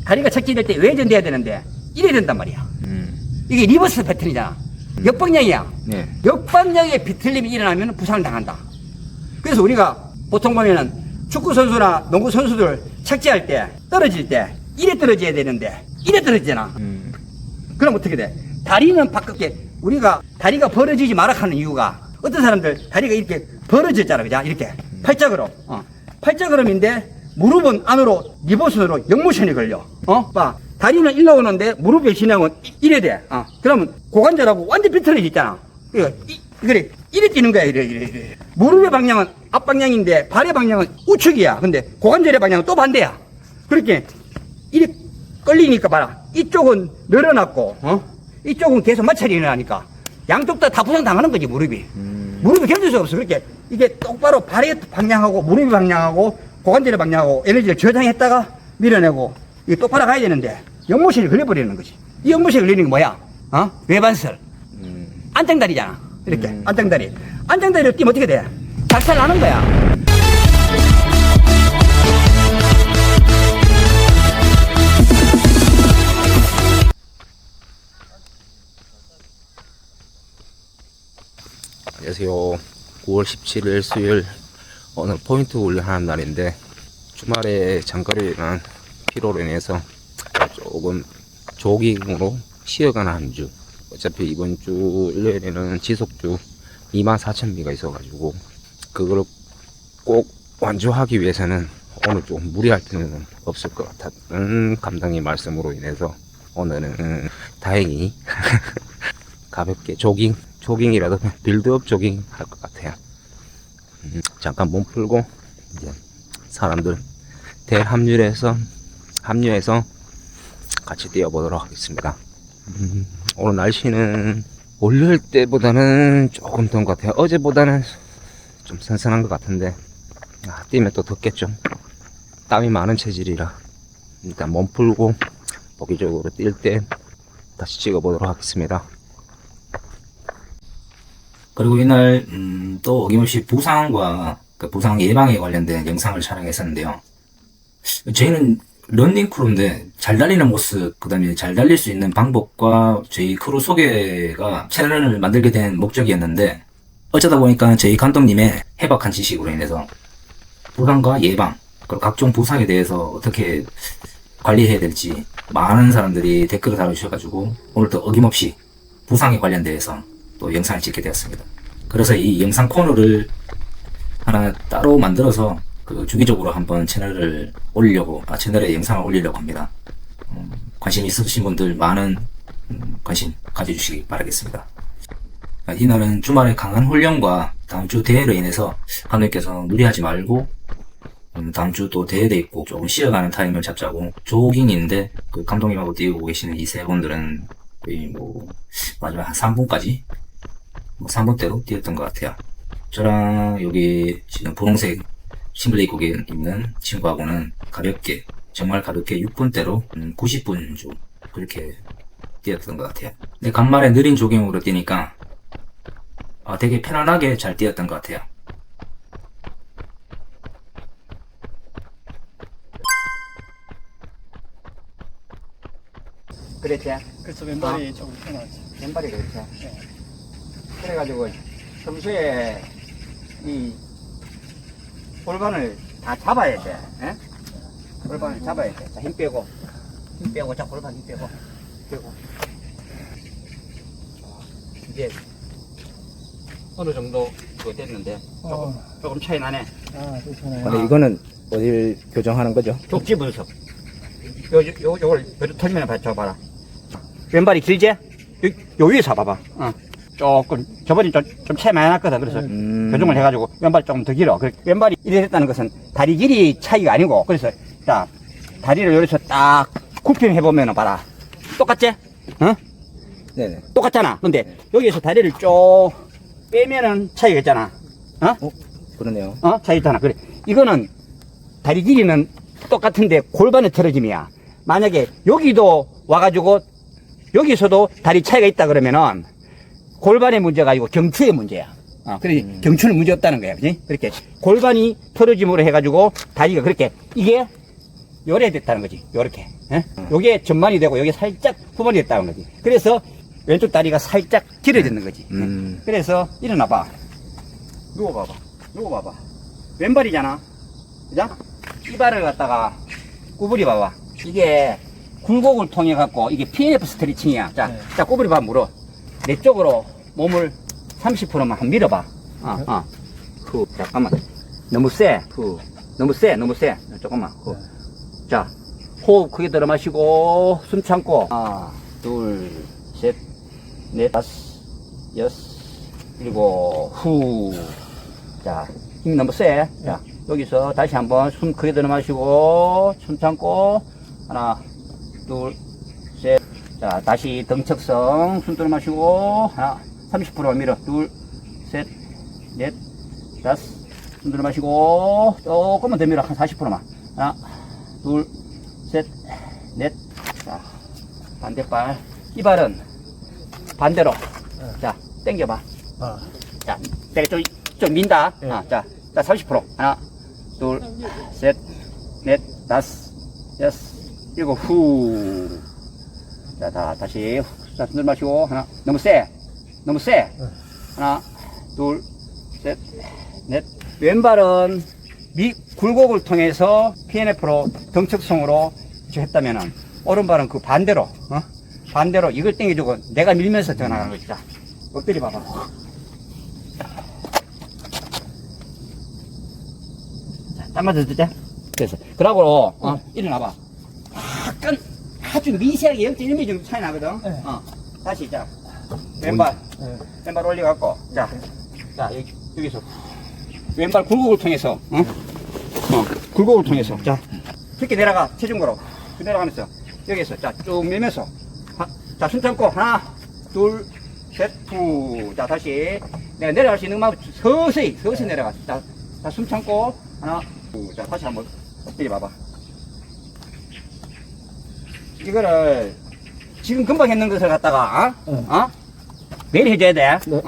다리가 착지될 때 외전돼야 되는데 이래 된단 말이야. 이게 리버스 패턴이잖아. 역방향이야. 네. 역방향의 비틀림이 일어나면 부상을 당한다. 그래서 우리가 보통 보면은 축구 선수나 농구 선수들 착지할 때 떨어질 때 이래 떨어져야 되는데 이래 떨어지잖아. 그럼 어떻게 돼? 다리는 바깥에 우리가 다리가 벌어지지 말아 하는 이유가 어떤 사람들 다리가 이렇게 벌어졌잖아. 그죠? 이렇게 팔자그럼. 팔자그럼인데 무릎은 안으로 리버스로 역모션이 걸려. 봐. 다리는 일로 오는데 무릎의 진행은 이래 돼. 그러면 고관절하고 완전 비틀어져 있잖아. 그래. 이래 뛰는 거야. 이래. 무릎의 방향은 앞방향인데 발의 방향은 우측이야. 근데 고관절의 방향은 또 반대야. 그렇게 이래 끌리니까 봐라. 이쪽은 늘어났고, 이쪽은 계속 마찰이 일어나니까 양쪽 다 부상 당하는 거지, 무릎이. 무릎이 견딜 수 없어. 그렇게 이게 똑바로 발의 방향하고 무릎의 방향하고 고관절의 방향하고 에너지를 저장했다가 밀어내고 이게 똑바로 가야 되는데 역모션이 걸려버리는 거지. 이 역모션이 걸리는 게 뭐야? 외반설. 안장다리잖아. 이렇게 안장다리. 안장다리로 뛰면 어떻게 돼? 작살 나는 거야. 안녕하세요. 9월 17일 수요일 오늘 포인트 훈련하는 날인데 주말에 장거리를 한 피로로 인해서 조금 조깅으로 쉬어가는 한 주. 어차피 이번 주 일요일에는 지속주 24,000미가 있어가지고 그걸 꼭 완주하기 위해서는 오늘 좀 무리할 필요는 없을 것 같다는 감독님 말씀으로 인해서 오늘은 다행히 가볍게 조깅이라도 빌드업 조깅 할 것 같아요. 잠깐 몸 풀고 이제 사람들 대합류해서 같이 뛰어보도록 하겠습니다. 오늘 날씨는 월요일 때보다는 조금 더운 것 같아요. 어제보다는 좀 선선한 것 같은데 뛰면 또 덥겠죠. 땀이 많은 체질이라 일단 몸 풀고 보기적으로 뛸 때 다시 찍어보도록 하겠습니다. 그리고 이날 또 어김없이 부상과 그 부상 예방에 관련된 영상을 촬영했었는데요. 저희는 런닝 크루인데 잘 달리는 모습, 그 다음에 잘 달릴 수 있는 방법과 저희 크루 소개가 채널을 만들게 된 목적이었는데 어쩌다 보니까 저희 감독님의 해박한 지식으로 인해서 부상과 예방, 그리고 각종 부상에 대해서 어떻게 관리해야 될지 많은 사람들이 댓글을 달아주셔가지고 오늘도 어김없이 부상에 관련돼서 또 영상을 찍게 되었습니다. 그래서 이 영상 코너를 하나 따로 만들어서 그 주기적으로 한번 채널에 영상을 올리려고 합니다. 관심 있으신 분들 많은 관심 가져주시기 바라겠습니다. 이날은 주말에 강한 훈련과 다음 주 대회로 인해서 감독님께서 무리하지 말고 다음 주 또 대회도 있고 조금 쉬어가는 타임을 잡자고 조깅인데 그 감독님하고 뛰고 계시는 이 세 분들은 거의 마지막 한 3분까지 3분대로 뛰었던 것 같아요. 저랑 여기 지금 분홍색 싱글레이 입고 있는 친구하고는 정말 가볍게 6분대로 90분 중 그렇게 뛰었던 것 같아요. 근데 간만에 느린 조깅으로 뛰니까 되게 편안하게 잘 뛰었던 것 같아요. 그랬지? 그래서 왼발이 조금 편하지. 왼발이 그렇지. 네. 그래가지고 평소에 이 골반을 다 잡아야 돼. 예? 골반을 잡아야 돼. 자, 힘 빼고. 자, 골반 힘 빼고. 이제 어느 정도 그거 됐는데 조금 차이 나네. 괜찮아요. 근데 이거는 어딜 교정하는 거죠? 족지 분석. 요걸 털면 봐봐. 왼발이 길지? 요 위에서 봐봐. 조금 저번에 좀 차이 많이 났거든. 그래서 교정을 해가지고 왼발이 조금 더 길어. 왼발이 이래 됐다는 것은 다리 길이 차이가 아니고, 그래서 자 다리를 여기서 딱 굽힘 해보면 봐라. 똑같지? 네네. 똑같잖아. 근데 여기에서 다리를 쭉 빼면은 차이가 있잖아. 그러네요. 차이 있잖아. 그래. 이거는 다리 길이는 똑같은데 골반의 틀어짐이야. 만약에 여기도 와가지고 여기서도 다리 차이가 있다 그러면은 골반의 문제가 아니고 경추의 문제야. 그래 경추는 문제 없다는 거야. 그지? 그렇게 골반이 틀어짐으로 해가지고 다리가 그렇게 이게 요래 됐다는 거지. 요렇게. 예? 요게 전만이 되고 요게 살짝 후반이 됐다는 거지. 그래서 왼쪽 다리가 살짝 길어지는 거지. 예? 그래서 일어나봐. 누워봐봐. 누워봐봐. 왼발이잖아. 그죠? 이 발을 갖다가 구부리 봐봐. 이게 굴곡을 통해 갖고 이게 PNF 스트레칭이야. 자, 네. 자, 구부리 봐, 무릎. 내 쪽으로 몸을 30%만 한번 밀어봐. 후, 잠깐만. 너무 세. 후. 너무 세, 너무 세. 조금만. 후. 자, 호흡 크게 들어 마시고, 숨 참고. 하나, 둘, 셋, 넷, 다섯, 여섯, 일곱, 후. 자, 힘 너무 세. 자, 여기서 다시 한번 숨 크게 들어 마시고, 숨 참고. 하나, 둘, 셋. 자, 다시 등척성 숨 들어 마시고. 하나, 30%만 밀어. 둘, 셋, 넷, 다섯. 숨 들어 마시고. 조금만 더 밀어. 한 40%만. 하나, 둘, 셋, 넷. 자, 반대발. 이 발은 반대로. 자, 당겨봐. 아, 자, 내가 좀 민다. 예. 자, 30%. 하나, 둘, 셋, 넷, 다섯, 여섯, 일곱, 후. 자, 다시. 자, 숨 들어 마시고. 하나, 너무 세. 너무 세. 하나, 둘, 셋, 넷. 왼발은 굴곡을 통해서 PNF로 등척성으로 했다면은, 오른발은 그 반대로, 반대로 이걸 당겨주고 내가 밀면서 더 나가는 거지. 자, 엎드려 봐봐. 자, 땀 맞아 주자. 됐어. 그러고, 일어나봐. 약간 아주 미세하게 0.1mm 정도 차이 나거든. 네. 다시, 자, 왼발, 네. 왼발 올려갖고, 자, 여기서. 왼발 굴곡을 통해서, 굴곡을 통해서. 자, 이렇게 내려가, 체중으로. 내려가면서. 여기서, 자, 쭉 밀면서. 자, 숨 참고, 하나, 둘, 셋, 후. 자, 다시. 내가 내려갈 수 있는 만큼 서서히 내려가. 자, 숨 참고, 하나, 후. 자, 다시 한번 엎드려 봐봐. 이거를, 지금 금방 했는 것을 갖다가, 매일 해줘야 돼. 네.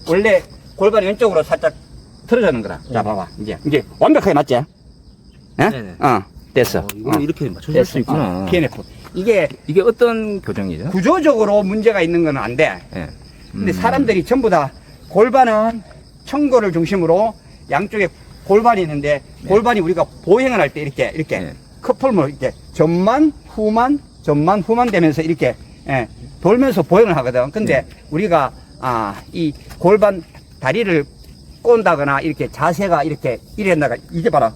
원래 골반이 왼쪽으로 살짝 틀어지는 거다. 자, 봐봐. 이제 완벽하게 맞지? 예? 네네. 됐어. 이걸 이렇게 맞춰줄 수 있구나. PNF. 이게 이게 어떤 교정이죠? 구조적으로 문제가 있는 건 안 돼. 예. 근데 사람들이 전부 다 골반은 청골을 중심으로 양쪽에 골반이 있는데 골반이 우리가 보행을 할 때 이렇게 네. 커플물 이렇게 전만 후만 되면서 이렇게 돌면서 보행을 하거든. 근데 우리가 이 골반 다리를 꼰다거나 이렇게 자세가 이렇게 이랬다가 이게 봐라.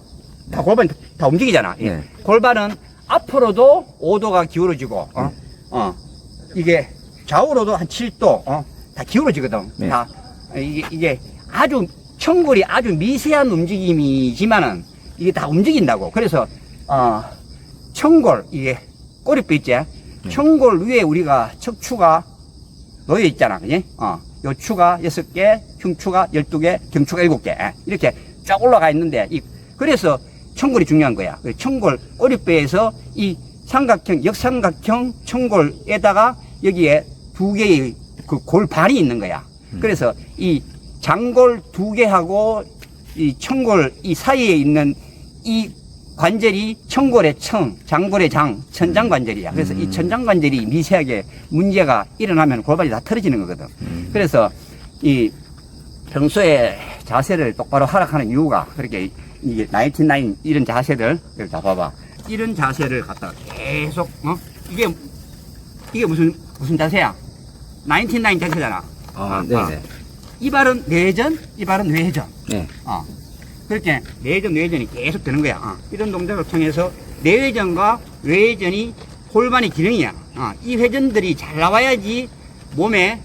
다 골반이 다 움직이잖아. 네. 골반은 앞으로도 5도가 기울어지고 이게 좌우로도 한 7도 다 기울어지거든. 네. 다 이게 아주 청골이 아주 미세한 움직임이지만은 이게 다 움직인다고. 그래서 청골 이게 꼬리뼈 있지? 청골 위에 우리가 척추가 놓여 있잖아. 그지? 요 추가 6개, 흉추가 12개, 경추가 7개. 이렇게 쫙 올라가 있는데 그래서 청골이 중요한 거야. 청골 꼬리뼈에서 이 삼각형, 역삼각형 청골에다가 여기에 두 개의 그 골반이 있는 거야. 그래서 이 장골 두 개하고 이 청골 이 사이에 있는 이 관절이 청골의 청, 장골의 장, 천장관절이야. 그래서 이 천장관절이 미세하게 문제가 일어나면 골반이 다 틀어지는 거거든. 그래서 이 평소에 자세를 똑바로 하락하는 이유가 그렇게 이게 99 이런 자세들 다 봐봐. 이런 자세를 갖다가 계속 이게 무슨 자세야? 99 자세잖아. 네네. 이 발은 내전, 이 발은 외전. 네. 그렇게 내전, 외전이 계속 되는 거야. 이런 동작을 통해서 내외전과 외전이 골반의 기능이야. 이 회전들이 잘 나와야지 몸에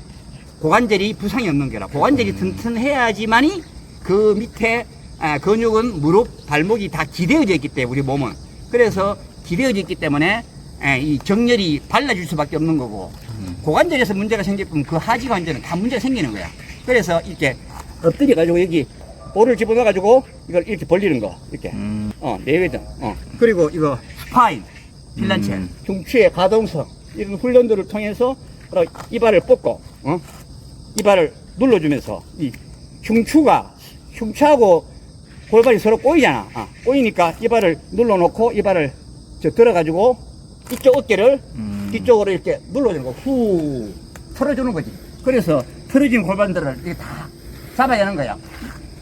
고관절이 부상이 없는 거라. 고관절이 튼튼해야지만이 그 밑에 근육은 무릎, 발목이 다 기대어져 있기 때문에 우리 몸은. 그래서 기대어져 있기 때문에 이 정렬이 발라질 수밖에 없는 거고 고관절에서 문제가 생기면 그 하지 관절은 다 문제가 생기는 거야. 그래서 이렇게 엎드려 가지고 여기 볼을 집어넣어 가지고 이걸 이렇게 벌리는 거 이렇게 내외전 그리고 이거 스파인 필란체 흉추의 가동성 이런 훈련들을 통해서 이발을 뻗고 이발을 눌러주면서 이 흉추하고 골반이 서로 꼬이잖아. 꼬이니까 이발을 눌러놓고 이발을 들어가지고 이쪽 어깨를 뒤쪽으로 이렇게 눌러주는 거, 후 틀어주는 거지. 그래서 틀어진 골반들을 이렇게 다 잡아야 하는 거야.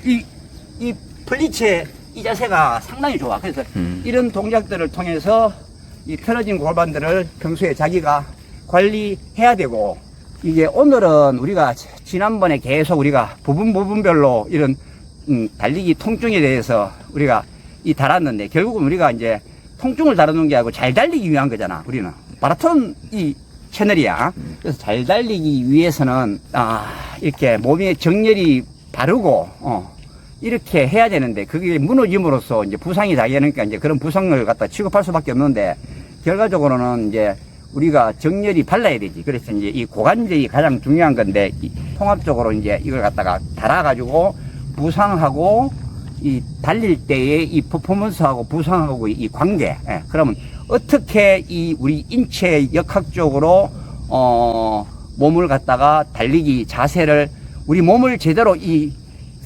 이 플리츠의 이 자세가 상당히 좋아. 그래서 이런 동작들을 통해서 이 틀어진 골반들을 평소에 자기가 관리해야 되고, 이게 오늘은 우리가 지난번에 계속 우리가 부분별로 이런 달리기 통증에 대해서 우리가 다뤘는데, 결국은 우리가 이제 통증을 다루는 게 아니고 잘 달리기 위한 거잖아. 우리는 마라톤 이 채널이야. 그래서 잘 달리기 위해서는 이렇게 몸의 정렬이 바르고 이렇게 해야 되는데, 그게 무너짐으로써 이제 부상이 자기니까 이제 그런 부상을 갖다 취급할 수밖에 없는데, 결과적으로는 이제 우리가 정렬이 발라야 되지. 그래서 이제 이 고관절이 가장 중요한 건데, 통합적으로 이제 이걸 갖다가 달아가지고 부상하고 이 달릴 때의 이 퍼포먼스하고 부상하고 이 관계. 그러면 어떻게 이 우리 인체 역학적으로 몸을 갖다가 달리기 자세를, 우리 몸을 제대로 이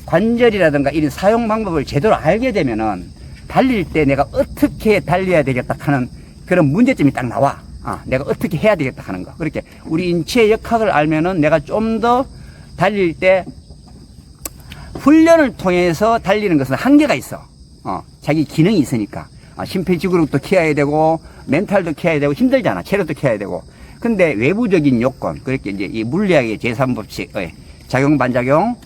관절이라든가 이런 사용 방법을 제대로 알게 되면은 달릴 때 내가 어떻게 달려야 되겠다 하는 그런 문제점이 딱 나와. 내가 어떻게 해야 되겠다 하는 거. 그렇게 우리 인체 역학을 알면은 내가 좀 더 달릴 때, 훈련을 통해서 달리는 것은 한계가 있어. 자기 기능이 있으니까. 심폐지구력도 키워야 되고, 멘탈도 키워야 되고, 힘들잖아. 체력도 키워야 되고. 근데 외부적인 요건, 그렇게 이제 이 물리학의 제3법칙, 작용, 반작용,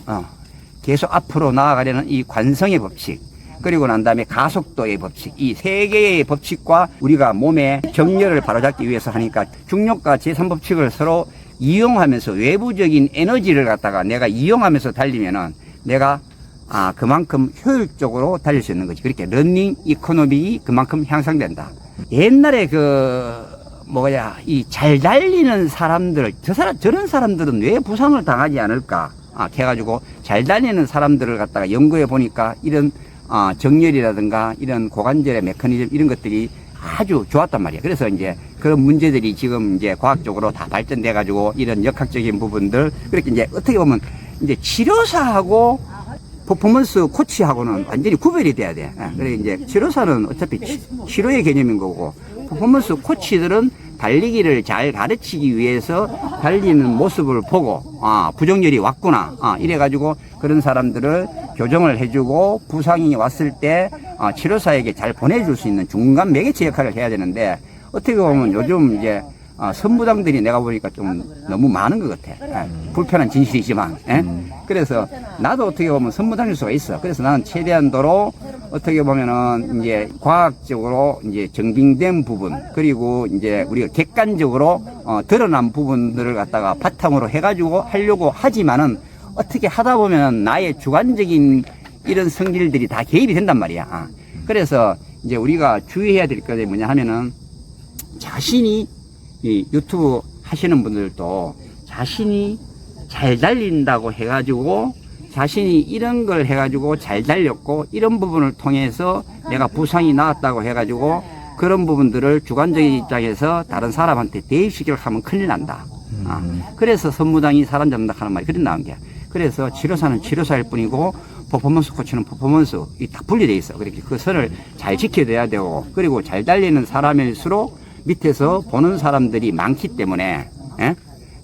계속 앞으로 나아가려는 이 관성의 법칙, 그리고 난 다음에 가속도의 법칙, 이 세 개의 법칙과 우리가 몸의 정렬을 바로잡기 위해서 하니까 중력과 제3법칙을 서로 이용하면서 외부적인 에너지를 갖다가 내가 이용하면서 달리면은 내가 그만큼 효율적으로 달릴 수 있는 거지. 그렇게 러닝 이코노믹이 그만큼 향상된다. 옛날에 이 잘 달리는 사람들, 저런 사람들은 왜 부상을 당하지 않을까? 해가지고 잘 달리는 사람들을 갖다가 연구해 보니까 이런 정렬이라든가 이런 고관절의 메커니즘 이런 것들이 아주 좋았단 말이야. 그래서 이제 그런 문제들이 지금 이제 과학적으로 다 발전돼 가지고 이런 역학적인 부분들, 그렇게 이제 어떻게 보면 이제 치료사하고 퍼포먼스 코치하고는 완전히 구별이 돼야 돼. 그래 이제 치료사는 어차피 치료의 개념인 거고, 퍼포먼스 코치들은 달리기를 잘 가르치기 위해서 달리는 모습을 보고 부정렬이 왔구나 이래가지고 그런 사람들을 교정을 해주고 부상이 왔을 때 치료사에게 잘 보내줄 수 있는 중간 매개체 역할을 해야 되는데, 어떻게 보면 요즘 이제 선무당들이 내가 보니까 좀 너무 많은 것 같아. 불편한 진실이지만. 그래서 나도 어떻게 보면 선무당일 수가 있어. 그래서 나는 최대한도로 어떻게 보면은 이제 과학적으로 이제 정빙된 부분, 그리고 이제 우리가 객관적으로 드러난 부분들을 갖다가 바탕으로 해가지고 하려고 하지만은, 어떻게 하다 보면 나의 주관적인 이런 성질들이 다 개입이 된단 말이야. 그래서 이제 우리가 주의해야 될 것이 뭐냐 하면은, 자신이 이 유튜브 하시는 분들도 자신이 잘 달린다고 해가지고, 자신이 이런 걸 해가지고 잘 달렸고, 이런 부분을 통해서 내가 부상이 나왔다고 해가지고 그런 부분들을 주관적인 입장에서 다른 사람한테 대입시키려고 하면 큰일 난다. 그래서 선무당이 사람 잡는다 하는 말이 그런 나온 게. 그래서 치료사는 치료사일 뿐이고 퍼포먼스 코치는 퍼포먼스, 이 딱 분리되어 있어. 그렇게 그 선을 잘 지켜줘야 되고, 그리고 잘 달리는 사람일수록 밑에서 보는 사람들이 많기 때문에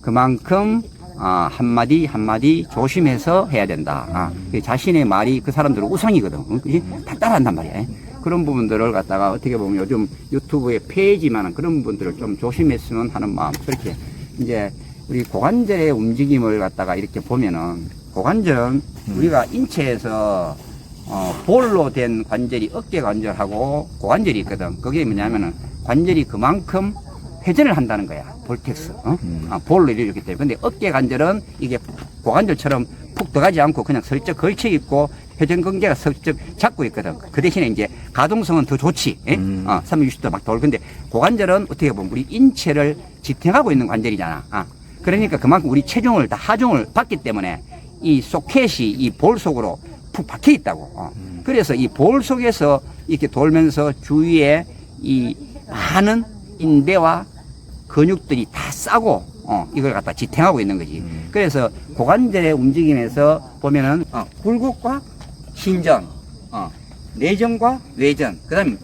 그만큼 한마디 한마디 조심해서 해야 된다. 자신의 말이 그 사람들은 우상이거든. 다 따라한단 말이야. 그런 부분들을 갖다가 어떻게 보면 요즘 유튜브에 페이지만은 그런 분들을 좀 조심했으면 하는 마음. 그렇게 이제 우리 고관절의 움직임을 갖다가 이렇게 보면은, 고관절은 우리가 인체에서 볼로 된 관절이 어깨 관절하고 고관절이 있거든. 그게 뭐냐면은 관절이 그만큼 회전을 한다는 거야. 볼텍스. 볼로 이렇기 때문에. 근데 어깨 관절은 이게 고관절처럼 푹 들어가지 않고 그냥 슬쩍 걸쳐 있고 회전 근개가 슬쩍 잡고 있거든. 그 대신에 이제 가동성은 더 좋지. 360도 막 돌. 근데 고관절은 어떻게 보면 우리 인체를 지탱하고 있는 관절이잖아. 그러니까 그만큼 우리 체중을 다 하중을 받기 때문에 이 소켓이 이 볼 속으로 푹 박혀 있다고. 그래서 이 볼 속에서 이렇게 돌면서 주위에 이 많은 인대와 근육들이 다 싸고 이걸 갖다 지탱하고 있는 거지. 그래서 고관절의 움직임에서 보면은 굴곡과 신전, 내전과 외전. 그 다음에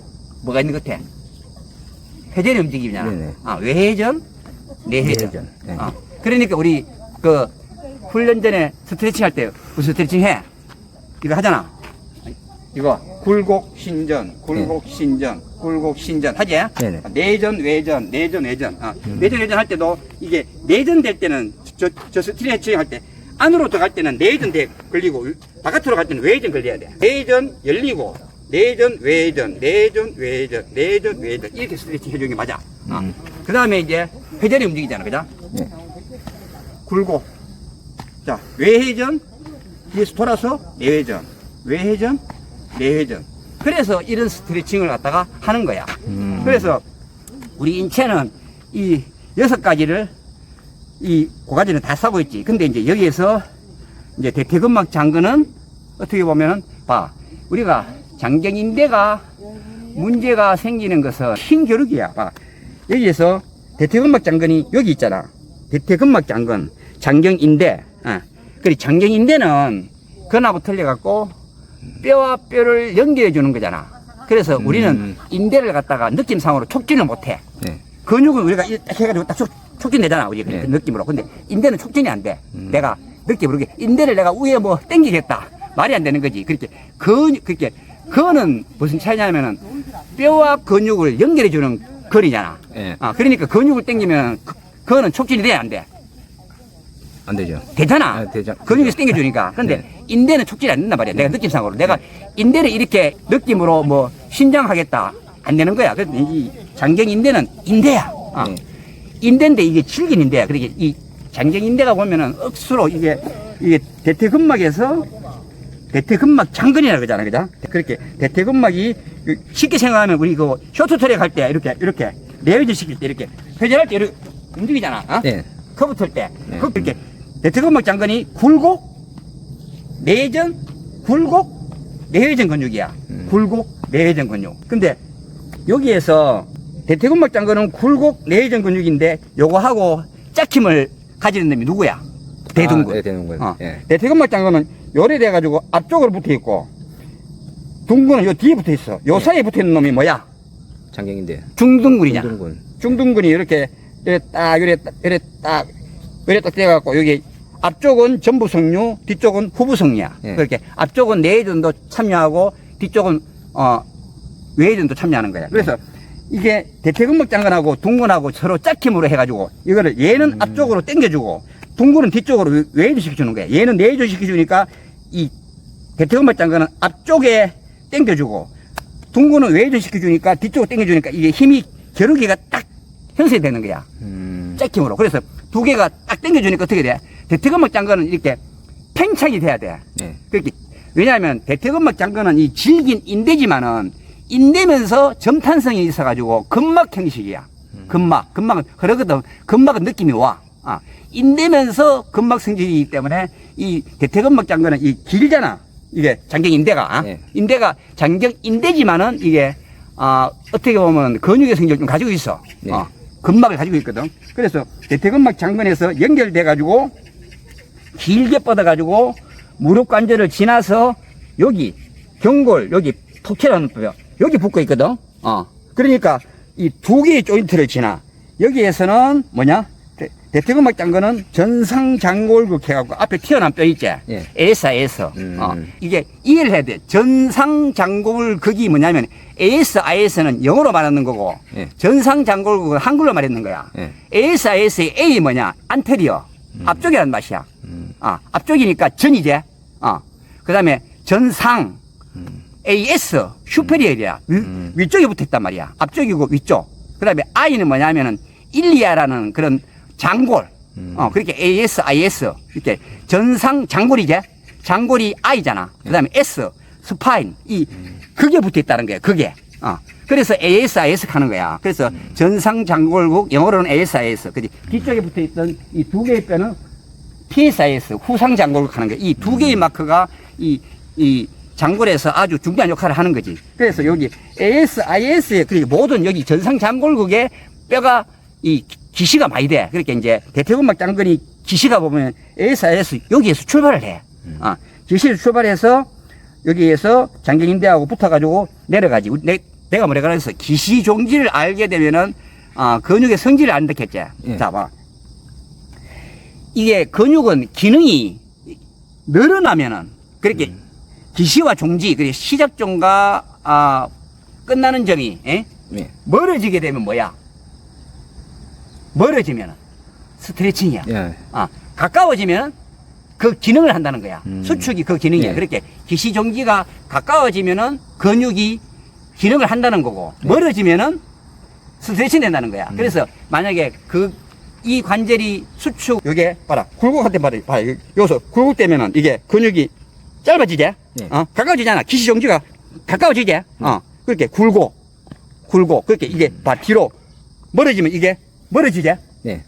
뭐가 있는 것 같아? 회전의 움직임이잖아. 네네. 외회전, 내회전. 내회전. 네. 그러니까 우리 그 훈련 전에 스트레칭 할 때 무슨 스트레칭 해? 이거 하잖아. 이거 굴곡 신전, 굴곡 신전, 굴곡 신전 하지? 네네. 내전, 외전, 내전, 외전. 내전, 외전 할 때도 이게 내전 될 때는 저 스트레칭 할 때 안으로 들어갈 때는 내전 대 걸리고 바깥으로 갈 때는 외전 걸려야 돼. 내전 열리고 내전, 외전, 내전, 외전, 내전, 외전 이렇게 스트레칭 해주는 게 맞아. 그 다음에 이제 회전이 움직이잖아, 그죠? 네. 굴곡. 자, 외회전 뒤에서 돌아서 내회전, 외회전, 내회전. 그래서 이런 스트레칭을 갖다가 하는 거야. 그래서 우리 인체는 이 6가지를 이 고가지는 다 싸고 있지. 근데 이제 여기에서 이제 대퇴근막 장근은 어떻게 보면은 봐. 우리가 장경인대가 문제가 생기는 것은 흰겨루기야. 봐. 여기에서 대퇴근막 장근이 여기 있잖아. 대퇴근막 장근, 장경인대. 그리고 장경인대는 근하고 틀려갖고 뼈와 뼈를 연결해 주는 거잖아. 그래서 우리는 인대를 갖다가 느낌상으로 촉진을 못해. 네. 근육은 우리가 이렇게 해가지고 딱 촉진되잖아, 우리 네. 느낌으로. 근데 인대는 촉진이 안 돼. 내가 느낌으로 인대를 내가 위에 뭐 당기겠다. 말이 안 되는 거지. 그렇게 그거는 무슨 차이냐면은 뼈와 근육을 연결해 주는 거리잖아. 네. 그러니까 근육을 당기면 그거는 촉진이 돼야 안 돼. 안 되죠. 되잖아. 되죠. 근육에서 당겨주니까. 근데 네. 인대는 촉진이 안 된단 말이야. 내가 느낌상으로. 내가 인대를 이렇게 느낌으로 뭐 신장하겠다. 안 되는 거야. 그래서 이 장경인대는 인대야. 네. 인대인데 이게 질긴 인대야. 그러니까 이 장경인대가 보면은 억수로 이게 대퇴근막에서 대퇴근막 장근이라 그러잖아. 그죠? 그렇게 대퇴근막이 쉽게 생각하면 우리 그 쇼트트랙 할 때 이렇게 내회전 시킬 때 이렇게 회전할 때 이렇게 움직이잖아. 네. 커브 틀 때. 네. 그렇게 대퇴근막 장근이 굴곡, 내전, 굴곡, 내회전 근육이야. 굴곡, 내회전 근육. 근데 여기에서 대퇴근막 장근은 굴곡, 내회전 근육인데 요거하고 짝힘을 가지는 놈이 누구야? 대둔근. 네, 대둔근. 예. 대퇴근막 장근은 요래 돼가지고 앞쪽으로 붙어 있고 둔근은 요 뒤에 붙어 있어. 요 사이에 붙어 있는 놈이 뭐야? 장경인대. 중둔근이잖아. 중둔근. 중둔근이 이렇게 요래 딱 돼갖고 여기 앞쪽은 전부성류, 뒤쪽은 후부성류야. 예. 그렇게 앞쪽은 내회전도 참여하고 뒤쪽은 외회전도 참여하는 거야. 그래서 이게 대퇴근막 장근하고 둔근하고 서로 짝힘으로 해가지고 이거를 얘는 앞쪽으로 당겨주고 둔근은 뒤쪽으로 외회전 시켜주는 거야. 얘는 내회전 시켜주니까 이 대퇴근막 장근은 앞쪽에 당겨주고 둔근은 외회전 시켜주니까 뒤쪽으로 당겨주니까 이게 힘이 겨루기가 딱 형성이 되는 거야. 짝힘으로. 그래서 두 개가 딱 당겨주니까 어떻게 돼? 대퇴근막 장근은 이렇게 팽창이 돼야 돼. 네. 그렇게. 왜냐하면 대퇴근막 장근은 이 질긴 인대지만은 인대면서 점탄성이 있어가지고 근막 형식이야. 근막은 흐르거든. 근막은 느낌이 와. 인대면서 근막 성질이기 때문에 이 대퇴근막 장근은 이 길잖아. 이게 장경인대가. 네. 인대가 장경인대지만은 이게 어떻게 보면 근육의 성질을 좀 가지고 있어. 네. 근막을 가지고 있거든. 그래서 대퇴근막 장근에서 연결돼가지고 길게 뻗어가지고 무릎 관절을 지나서 여기 경골 여기 톡치라는 뼈 여기 붙고 있거든. 그러니까 이 두 개의 조인트를 지나 여기에서는 뭐냐? 대퇴근막 장근은 전상장골극 해갖고 앞에 튀어나온 뼈 있지? 예. AS. 이게 이해를 해야 돼. 전상장골극이 뭐냐면 AS는 영어로 말하는 거고 예. 전상장골극은 한글로 말하는 거야. 예. AS의 A 뭐냐? 안테리어. 앞쪽이라는 맛이야. 앞쪽이니까 전이제. 그 다음에 전상. AS, 슈페리얼이야. 위쪽에 붙어 있단 말이야. 앞쪽이고 위쪽. 그 다음에 I는 뭐냐면은 일리아라는 그런 장골. 그렇게 AS, IS. 이렇게 전상 장골이제. 장골이 I잖아. 그 다음에 S, 스파인. 그게 붙어 있다는 거야. 그게. 그래서 AS, IS 하는 거야. 그래서 전상 장골국, 영어로는 AS, IS. 그지? 뒤쪽에 붙어 있던 이 두 개의 뼈는 PSIS, 후상 장골국 하는 거야. 이 두 개의 마크가 이 장골에서 아주 중요한 역할을 하는 거지. 그래서 여기 AS, IS의 모든 여기 전상 장골국에 뼈가 이 기시가 많이 돼. 그러니까 이제 대퇴근막 장근이 기시가 보면 AS, IS 여기에서 출발을 해. 기시를 출발해서 여기에서 장경인대하고 붙어가지고 내려가지. 내가 뭐라 그랬어? 기시종지를 알게 되면은, 근육의 성질을 안다 했지. 예. 자, 봐. 이게 근육은 기능이 늘어나면은, 그렇게 기시와 종지, 그게 시작점과, 끝나는 점이, 예? 예. 멀어지게 되면 뭐야? 멀어지면은 스트레칭이야. 예. 가까워지면 그 기능을 한다는 거야. 수축이 그 기능이야. 예. 그렇게 기시종지가 가까워지면은 근육이 기능을 한다는 거고, 멀어지면은 스트레칭 된다는 거야. 그래서 만약에 이 관절이 수축, 요게, 봐라. 굴곡할 때 봐라. 여기서 굴곡되면은 이게 근육이 짧아지지? 예. 가까워지잖아. 기시종지가 가까워지지? 그렇게 굴곡. 그렇게 이게 뒤로 멀어지면 이게 멀어지지? 예.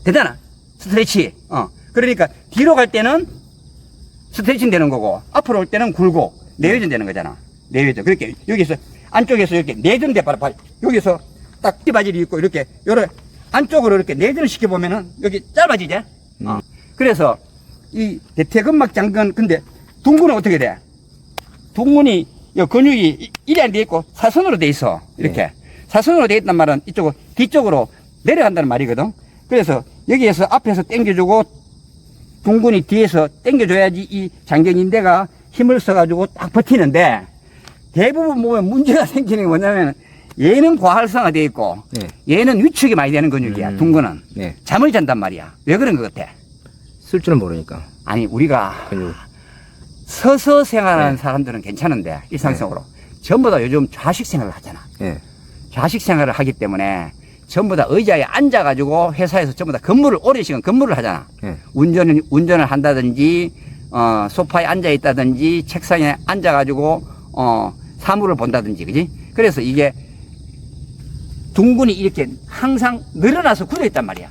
되잖아. 스트레치. 그러니까 뒤로 갈 때는 스트레칭 되는 거고, 앞으로 올 때는 굴곡, 내외전 되는 거잖아. 내외전. 그렇게 여기서 안쪽에서 이렇게 내전돼 봐라. 여기서 딱 띠바지를 입고 이렇게 안쪽으로 이렇게 내전을 시켜보면은 여기 짧아지지? 그래서 이 대퇴근막 장근, 근데 둥근은 어떻게 돼? 둥근이 이 근육이 일이 안 돼 있고 사선으로 돼 있어. 이렇게. 사선으로 돼 있단 말은 이쪽으로, 뒤쪽으로 내려간다는 말이거든. 그래서 여기에서 앞에서 당겨주고 둥근이 뒤에서 당겨줘야지 이 장경인대가 힘을 써가지고 딱 버티는데, 대부분 보면 문제가 생기는 게 뭐냐면 얘는 과활성화 돼 있고 얘는 위축이 많이 되는 근육이야. 둥근은. 네. 잠을 잔단 말이야. 왜 그런 것 같아? 쓸 줄은 모르니까. 아니, 우리가 근육. 서서 생활하는 사람들은 괜찮은데 일상적으로 전부 다 요즘 좌식 생활을 하잖아. 예. 좌식 생활을 하기 때문에 전부 다 의자에 앉아가지고 회사에서 전부 다 오랜 시간 근무를 하잖아. 예. 운전을 한다든지, 소파에 앉아 있다든지, 책상에 앉아가지고, 사물을 본다든지, 그지? 그래서 이게 둥근이 이렇게 항상 늘어나서 굳어 있단 말이야.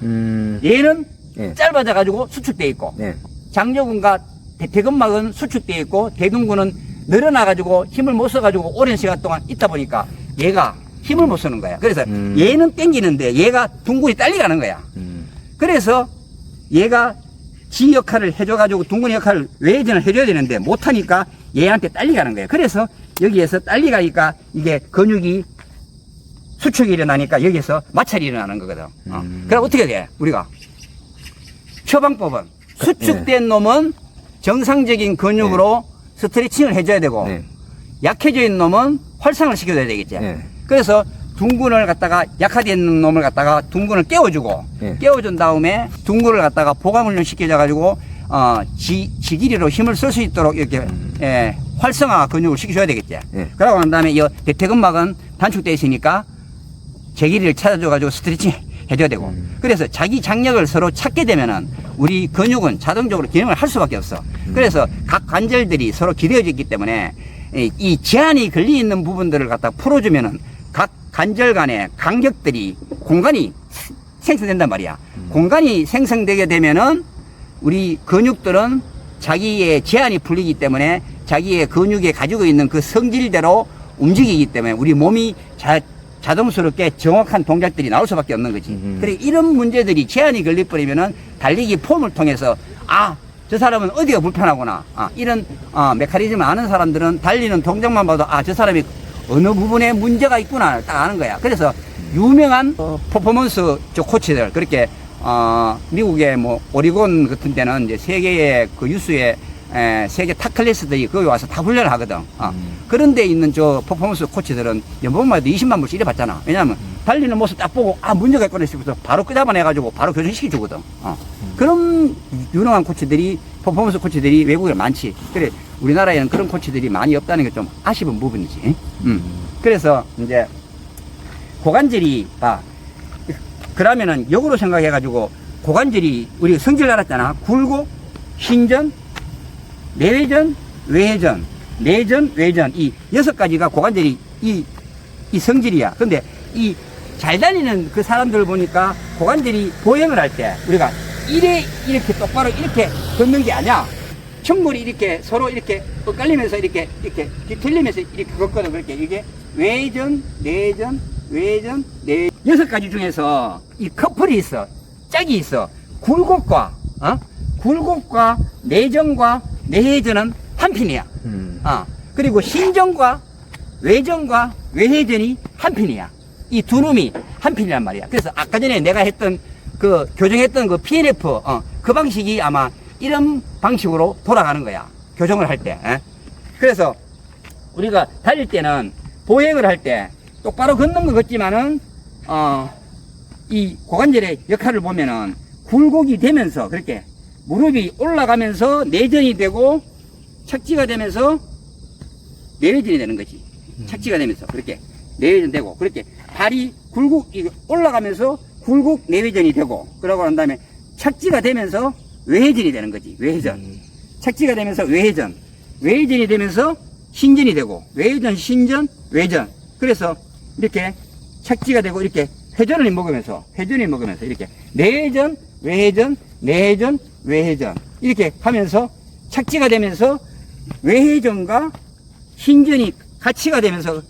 얘는 예. 짧아져가지고 수축돼 있고, 예. 장요근과 대퇴근막은 수축돼 있고, 대둔근은 늘어나가지고 힘을 못 써가지고 오랜 시간 동안 있다 보니까 얘가 힘을 못 쓰는 거야. 그래서 얘는 땡기는데 얘가 둥근이 딸려가는 거야. 그래서 얘가 지 역할을 해줘가지고 둥근 역할을 외전을 해줘야 되는데 못하니까 얘한테 딸려가는 거야. 그래서 여기에서 딸려가니까 이게 근육이 수축이 일어나니까 여기에서 마찰이 일어나는 거거든. 그럼 어떻게 돼? 우리가 처방법은 수축된 놈은 정상적인 근육으로 스트레칭을 해줘야 되고, 네. 약해져 있는 놈은 활성을 시켜줘야 되겠지. 네. 그래서 둥근을 갖다가 약화되어 있는 놈을 갖다가 둥근을 깨워주고, 네. 깨워준 다음에 둥근을 갖다가 보강훈련 시켜줘가지고 지기리로 힘을 쓸 수 있도록 이렇게 활성화 근육을 시켜줘야 되겠지. 네. 그러고 난 다음에 이 대퇴근막은 단축되어 있으니까 제기리를 찾아줘가지고 스트레칭 해줘야 되고. 그래서 자기 장력을 서로 찾게 되면은 우리 근육은 자동적으로 기능을 할 수밖에 없어. 그래서 각 관절들이 서로 기대어져 있기 때문에 이 제한이 걸려 있는 부분들을 갖다 풀어주면은 각 관절 간의 간격들이 공간이 생성된단 말이야. 공간이 생성되게 되면은 우리 근육들은 자기의 제한이 풀리기 때문에 자기의 근육에 가지고 있는 그 성질대로 움직이기 때문에 우리 몸이 자동스럽게 정확한 동작들이 나올 수밖에 없는 거지. 그래 이런 문제들이 제한이 걸려버리면은 달리기 폼을 통해서 저 사람은 어디가 불편하구나. 이런 메커니즘을 아는 사람들은 달리는 동작만 봐도 저 사람이 어느 부분에 문제가 있구나 딱 아는 거야. 그래서 유명한 퍼포먼스 코치들 그렇게 미국의 뭐 오리곤 같은 데는 이제 세계의 그 유수의 세계 탑 클래스들이 거기 와서 다 훈련을 하거든. 그런 데 있는 저 퍼포먼스 코치들은 연봉만 해도 20만 불씩 이래 받잖아. 왜냐하면 달리는 모습 딱 보고 문제가 있구나 싶어서 바로 끄잡아내가지고 바로 교정시켜 주거든. 그런 유능한 코치들이, 퍼포먼스 코치들이 외국에 많지. 그래 우리나라에는 그런 코치들이 많이 없다는 게 좀 아쉬운 부분이지. 그래서 이제 고관절이 그러면은 역으로 생각해가지고 고관절이 우리 성질 알았잖아. 굴곡, 신전, 내외전, 외전, 내전, 외전 이 6가지가 고관절이 이 성질이야. 근데 이 잘 달리는 그 사람들 보니까 고관절이 보행을 할 때 우리가 이렇게 똑바로 이렇게 걷는 게 아니야. 청골이 이렇게 서로 이렇게 엇갈리면서 이렇게 뒤틀리면서 이렇게 걷거든. 그렇게 이게 외전, 내전, 외전, 내 6가지 중에서 이 커플이 있어. 짝이 있어. 굴곡과 내전과 내회전은 한 핀이야. 그리고 신전과 외전과 외회전이 한 핀이야. 이 두 놈이 한 핀이란 말이야. 그래서 아까 전에 내가 했던 교정했던 그 PNF, 그 방식이 아마 이런 방식으로 돌아가는 거야. 교정을 할 때. 그래서 우리가 달릴 때는 보행을 할 때 똑바로 걷는 것 같지만은, 이 고관절의 역할을 보면은 굴곡이 되면서 그렇게 무릎이 올라가면서 내전이 되고 착지가 되면서 내외전이 되는 거지. 착지가 되면서 그렇게 내외전 되고 그렇게 발이 굴곡이 올라가면서 굴곡 내외전이 되고 그러고 난 다음에 착지가 되면서 외회전이 되는 거지. 외회전. 착지가 되면서 외회전. 외회전이 되면서 신전이 되고 외회전, 신전, 외전. 그래서 이렇게 착지가 되고 이렇게 회전을 먹으면서 이렇게 내회전, 외회전, 내회전, 외회전 이렇게 하면서 착지가 되면서 외회전과 신전이 같이가 되면서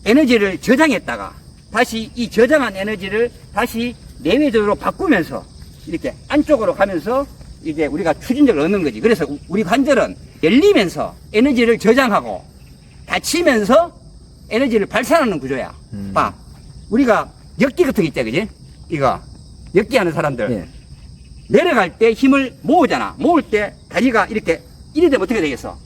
에너지를 저장했다가 다시 이 저장한 에너지를 다시 내외전으로 바꾸면서 이렇게 안쪽으로 가면서 이제 우리가 추진력을 얻는 거지. 그래서 우리 관절은 열리면서 에너지를 저장하고 닫히면서 에너지를 발산하는 구조야. 봐. 우리가 역기 같은 거 있자, 그지? 이거. 역기 하는 사람들. 예. 내려갈 때 힘을 모으잖아. 모을 때 다리가 이렇게 되면 어떻게 되겠어?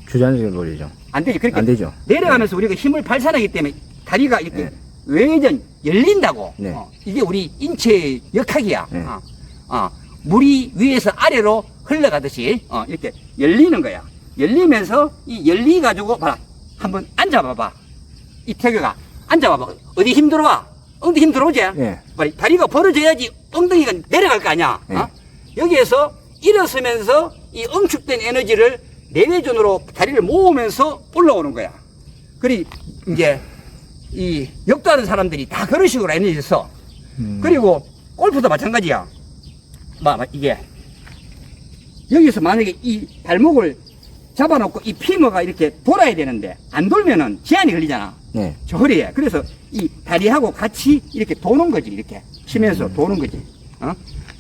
주저앉게 버리죠. 안 되지. 그렇게 안 되죠. 내려가면서 우리가 힘을 발산하기 때문에 다리가 이렇게 네. 외전 열린다고. 네. 이게 우리 인체의 역학이야. 네. 물이 위에서 아래로 흘러가듯이 이렇게 열리는 거야. 열리면서 이 열리 가지고 봐라. 한번 앉아봐봐. 이 태교가 앉아봐봐. 어디 힘 들어와? 엉덩이 힘 들어오지? 네. 다리가 벌어져야지 엉덩이가 내려갈 거 아니야. 네. 여기에서 일어서면서 이 응축된 에너지를 내외전으로 다리를 모으면서 올라오는 거야. 그리 이제 이 역도하는 사람들이 다 그런 식으로 에너지를 써. 그리고 골프도 마찬가지야. 이게 여기서 만약에 이 발목을 잡아놓고 이 피머가 이렇게 돌아야 되는데 안 돌면은 제한이 걸리잖아. 네. 저 허리에. 그래서 이 다리하고 같이 이렇게 도는 거지. 이렇게 치면서 도는 거지.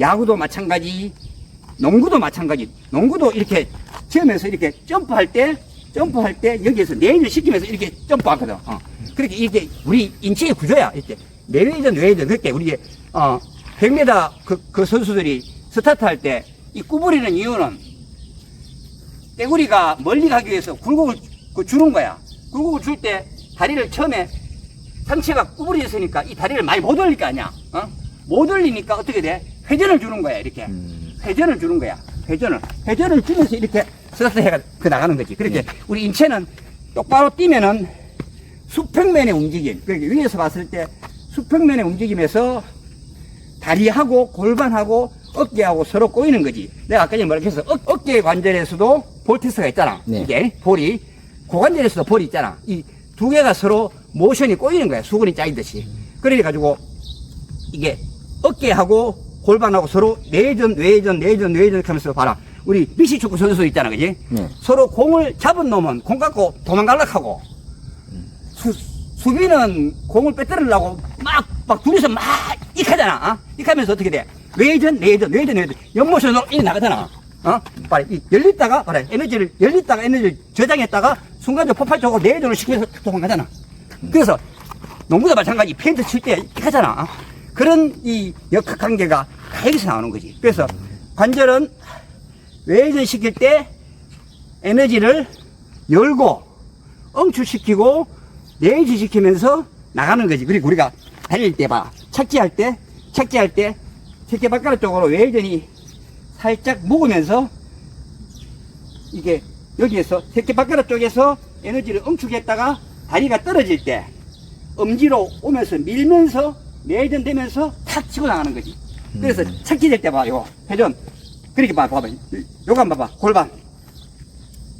야구도 마찬가지, 농구도 마찬가지. 농구도 이렇게 치면서 이렇게 점프할 때 여기에서 내외전 시키면서 이렇게 점프하거든. 그렇게 이렇게 우리 인체의 구조야. 이렇게 내외전, 외외전. 그렇게 우리 100m 그 선수들이 스타트 할 때 이 구부리는 이유는 떼구리가 멀리 가기 위해서 굴곡을 주는 거야. 굴곡을 줄 때 다리를 처음에 상체가 구부러졌으니까 이 다리를 많이 못 올릴 거 아니야. 못 올리니까 어떻게 돼? 회전을 주는 거야. 이렇게 회전을 주는 거야. 회전을 주면서 이렇게 스타트해가 나가는 거지. 그렇게 우리 인체는 똑바로 뛰면은 수평면의 움직임. 그러니까 위에서 봤을 때 수평면의 움직임에서 다리하고 골반하고 어깨하고 서로 꼬이는 거지. 내가 아까 전에 뭐라고 해서 어깨 관절에서도 볼티스가 있잖아. 네. 이게 볼이 고관절에서도 볼이 있잖아. 이 두 개가 서로 모션이 꼬이는 거야. 수건이 짜이듯이. 그래 가지고 이게 어깨하고 골반하고 서로 내전 이렇게 하면서 봐라. 우리 미식축구 선수 있잖아. 그지? 네. 서로 공을 잡은 놈은 공 갖고 도망가려고 수비는 공을 빼뜨리려고 막 둘이서 막 익하잖아. 익하면서 어떻게 돼? 외전 연모션으로 이리 나가잖아. 봐라. 열렸다가 에너지를 저장했다가 순간적으로 폭발적으로 내전을 시켜서 도망가잖아. 그래서 농구도 마찬가지. 페인트 칠 때 하잖아. 그런 이 역학 관계가 다 여기서 나오는 거지. 그래서 관절은 외전 시킬 때 에너지를 열고 응축시키고 내외전 시키면서 나가는 거지. 그리고 우리가 달릴 때 봐. 착지할 때 체계 바깥 쪽으로 외전이 살짝 묵으면서 이게 여기에서 체계 바깥 쪽에서 에너지를 응축했다가 다리가 떨어질 때 엄지로 오면서 밀면서 내전되면서 탁 치고 나가는 거지. 그래서 착지될 때 봐. 요거 회전. 그렇게 봐봐. 요거 한번 봐봐. 골반.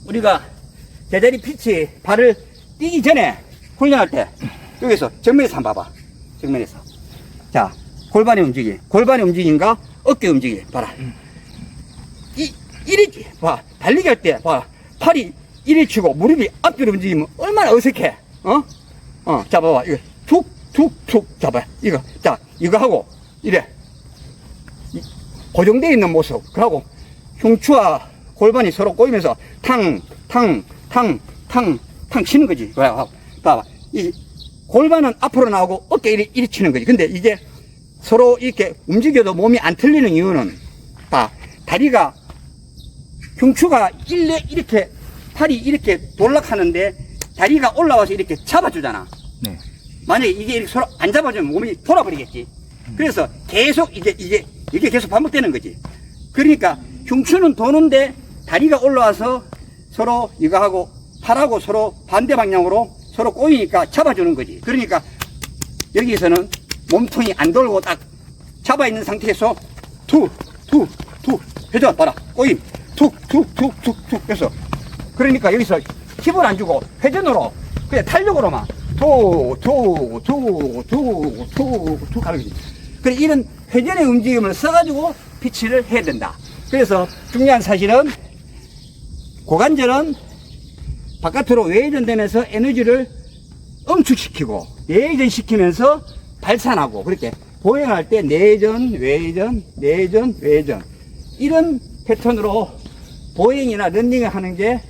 우리가 제자리 피치 발을 뛰기 전에 훈련할 때 여기서 정면에서 한번 봐봐. 정면에서. 자, 골반의 움직임과 어깨 움직임 봐라. 이리 봐. 달리기 할 때 봐. 팔이 이리 치고 무릎이 앞뒤로 움직이면 얼마나 어색해. 자, 봐봐. 이거 툭툭툭 잡아. 이거. 자, 이거 하고 이래. 고정되어 있는 모습. 그하고 흉추와 골반이 서로 꼬이면서 탕 치는 거지. 봐봐. 이 골반은 앞으로 나오고 어깨 이리 치는 거지. 근데 이게 서로 이렇게 움직여도 몸이 안 틀리는 이유는 다리가 흉추가 이렇게 팔이 이렇게 돌락하는데 다리가 올라와서 이렇게 잡아주잖아. 네. 만약에 이게 이렇게 서로 안 잡아주면 몸이 돌아버리겠지. 그래서 계속 이게 계속 반복되는 거지. 그러니까 흉추는 도는데 다리가 올라와서 서로 이거 하고 팔하고 서로 반대 방향으로 서로 꼬이니까 잡아주는 거지. 그러니까 여기서는 몸통이 안 돌고 딱 잡아있는 상태에서 툭 회전 봐라. 꼬임 툭 해서 그러니까 여기서 힘을 안 주고 회전으로 그냥 탄력으로만 툭 하는 거지. 그래 이런 회전의 움직임을 써가지고 피치를 해야 된다. 그래서 중요한 사실은 고관절은 바깥으로 외전되면서 에너지를 응축시키고 내전시키면서 발산하고 그렇게 보행할 때 내전 이런 패턴으로 보행이나 런닝을 하는 게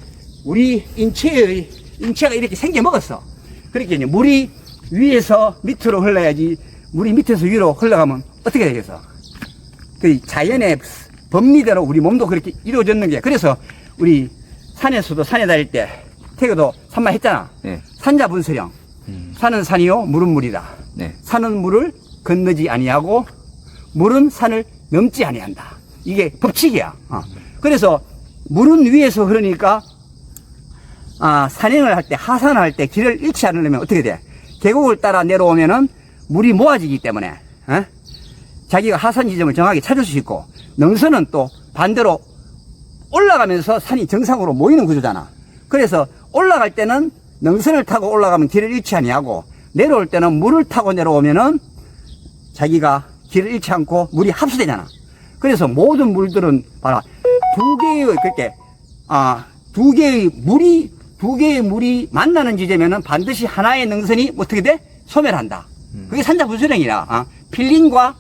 우리 인체가 이렇게 생겨 먹었어. 그렇게 이제 물이 위에서 밑으로 흘러야지 물이 밑에서 위로 흘러가면 어떻게 되겠어? 그 자연의 법리대로 우리 몸도 그렇게 이루어졌는 게 그래서 우리 산에서도 산에 다닐 때 태교도 산만 했잖아. 네. 산자분수령. 산은 산이요 물은 물이다. 네. 산은 물을 건너지 아니하고 물은 산을 넘지 아니한다. 이게 법칙이야. 그래서 물은 위에서 흐르니까 산행을 할 때 하산을 할 때 길을 잃지 않으려면 어떻게 돼? 계곡을 따라 내려오면은 물이 모아지기 때문에 자기가 하산 지점을 정확히 찾을 수 있고 능선은 또 반대로 올라가면서 산이 정상으로 모이는 구조잖아. 그래서 올라갈 때는 능선을 타고 올라가면 길을 잃지 아니하고 내려올 때는 물을 타고 내려오면은 자기가 길을 잃지 않고 물이 합수되잖아. 그래서 모든 물들은 봐라 두 개의 물이 만나는 지점에는 반드시 하나의 능선이 어떻게 돼? 소멸한다. 그게 산자분수령이라 필링과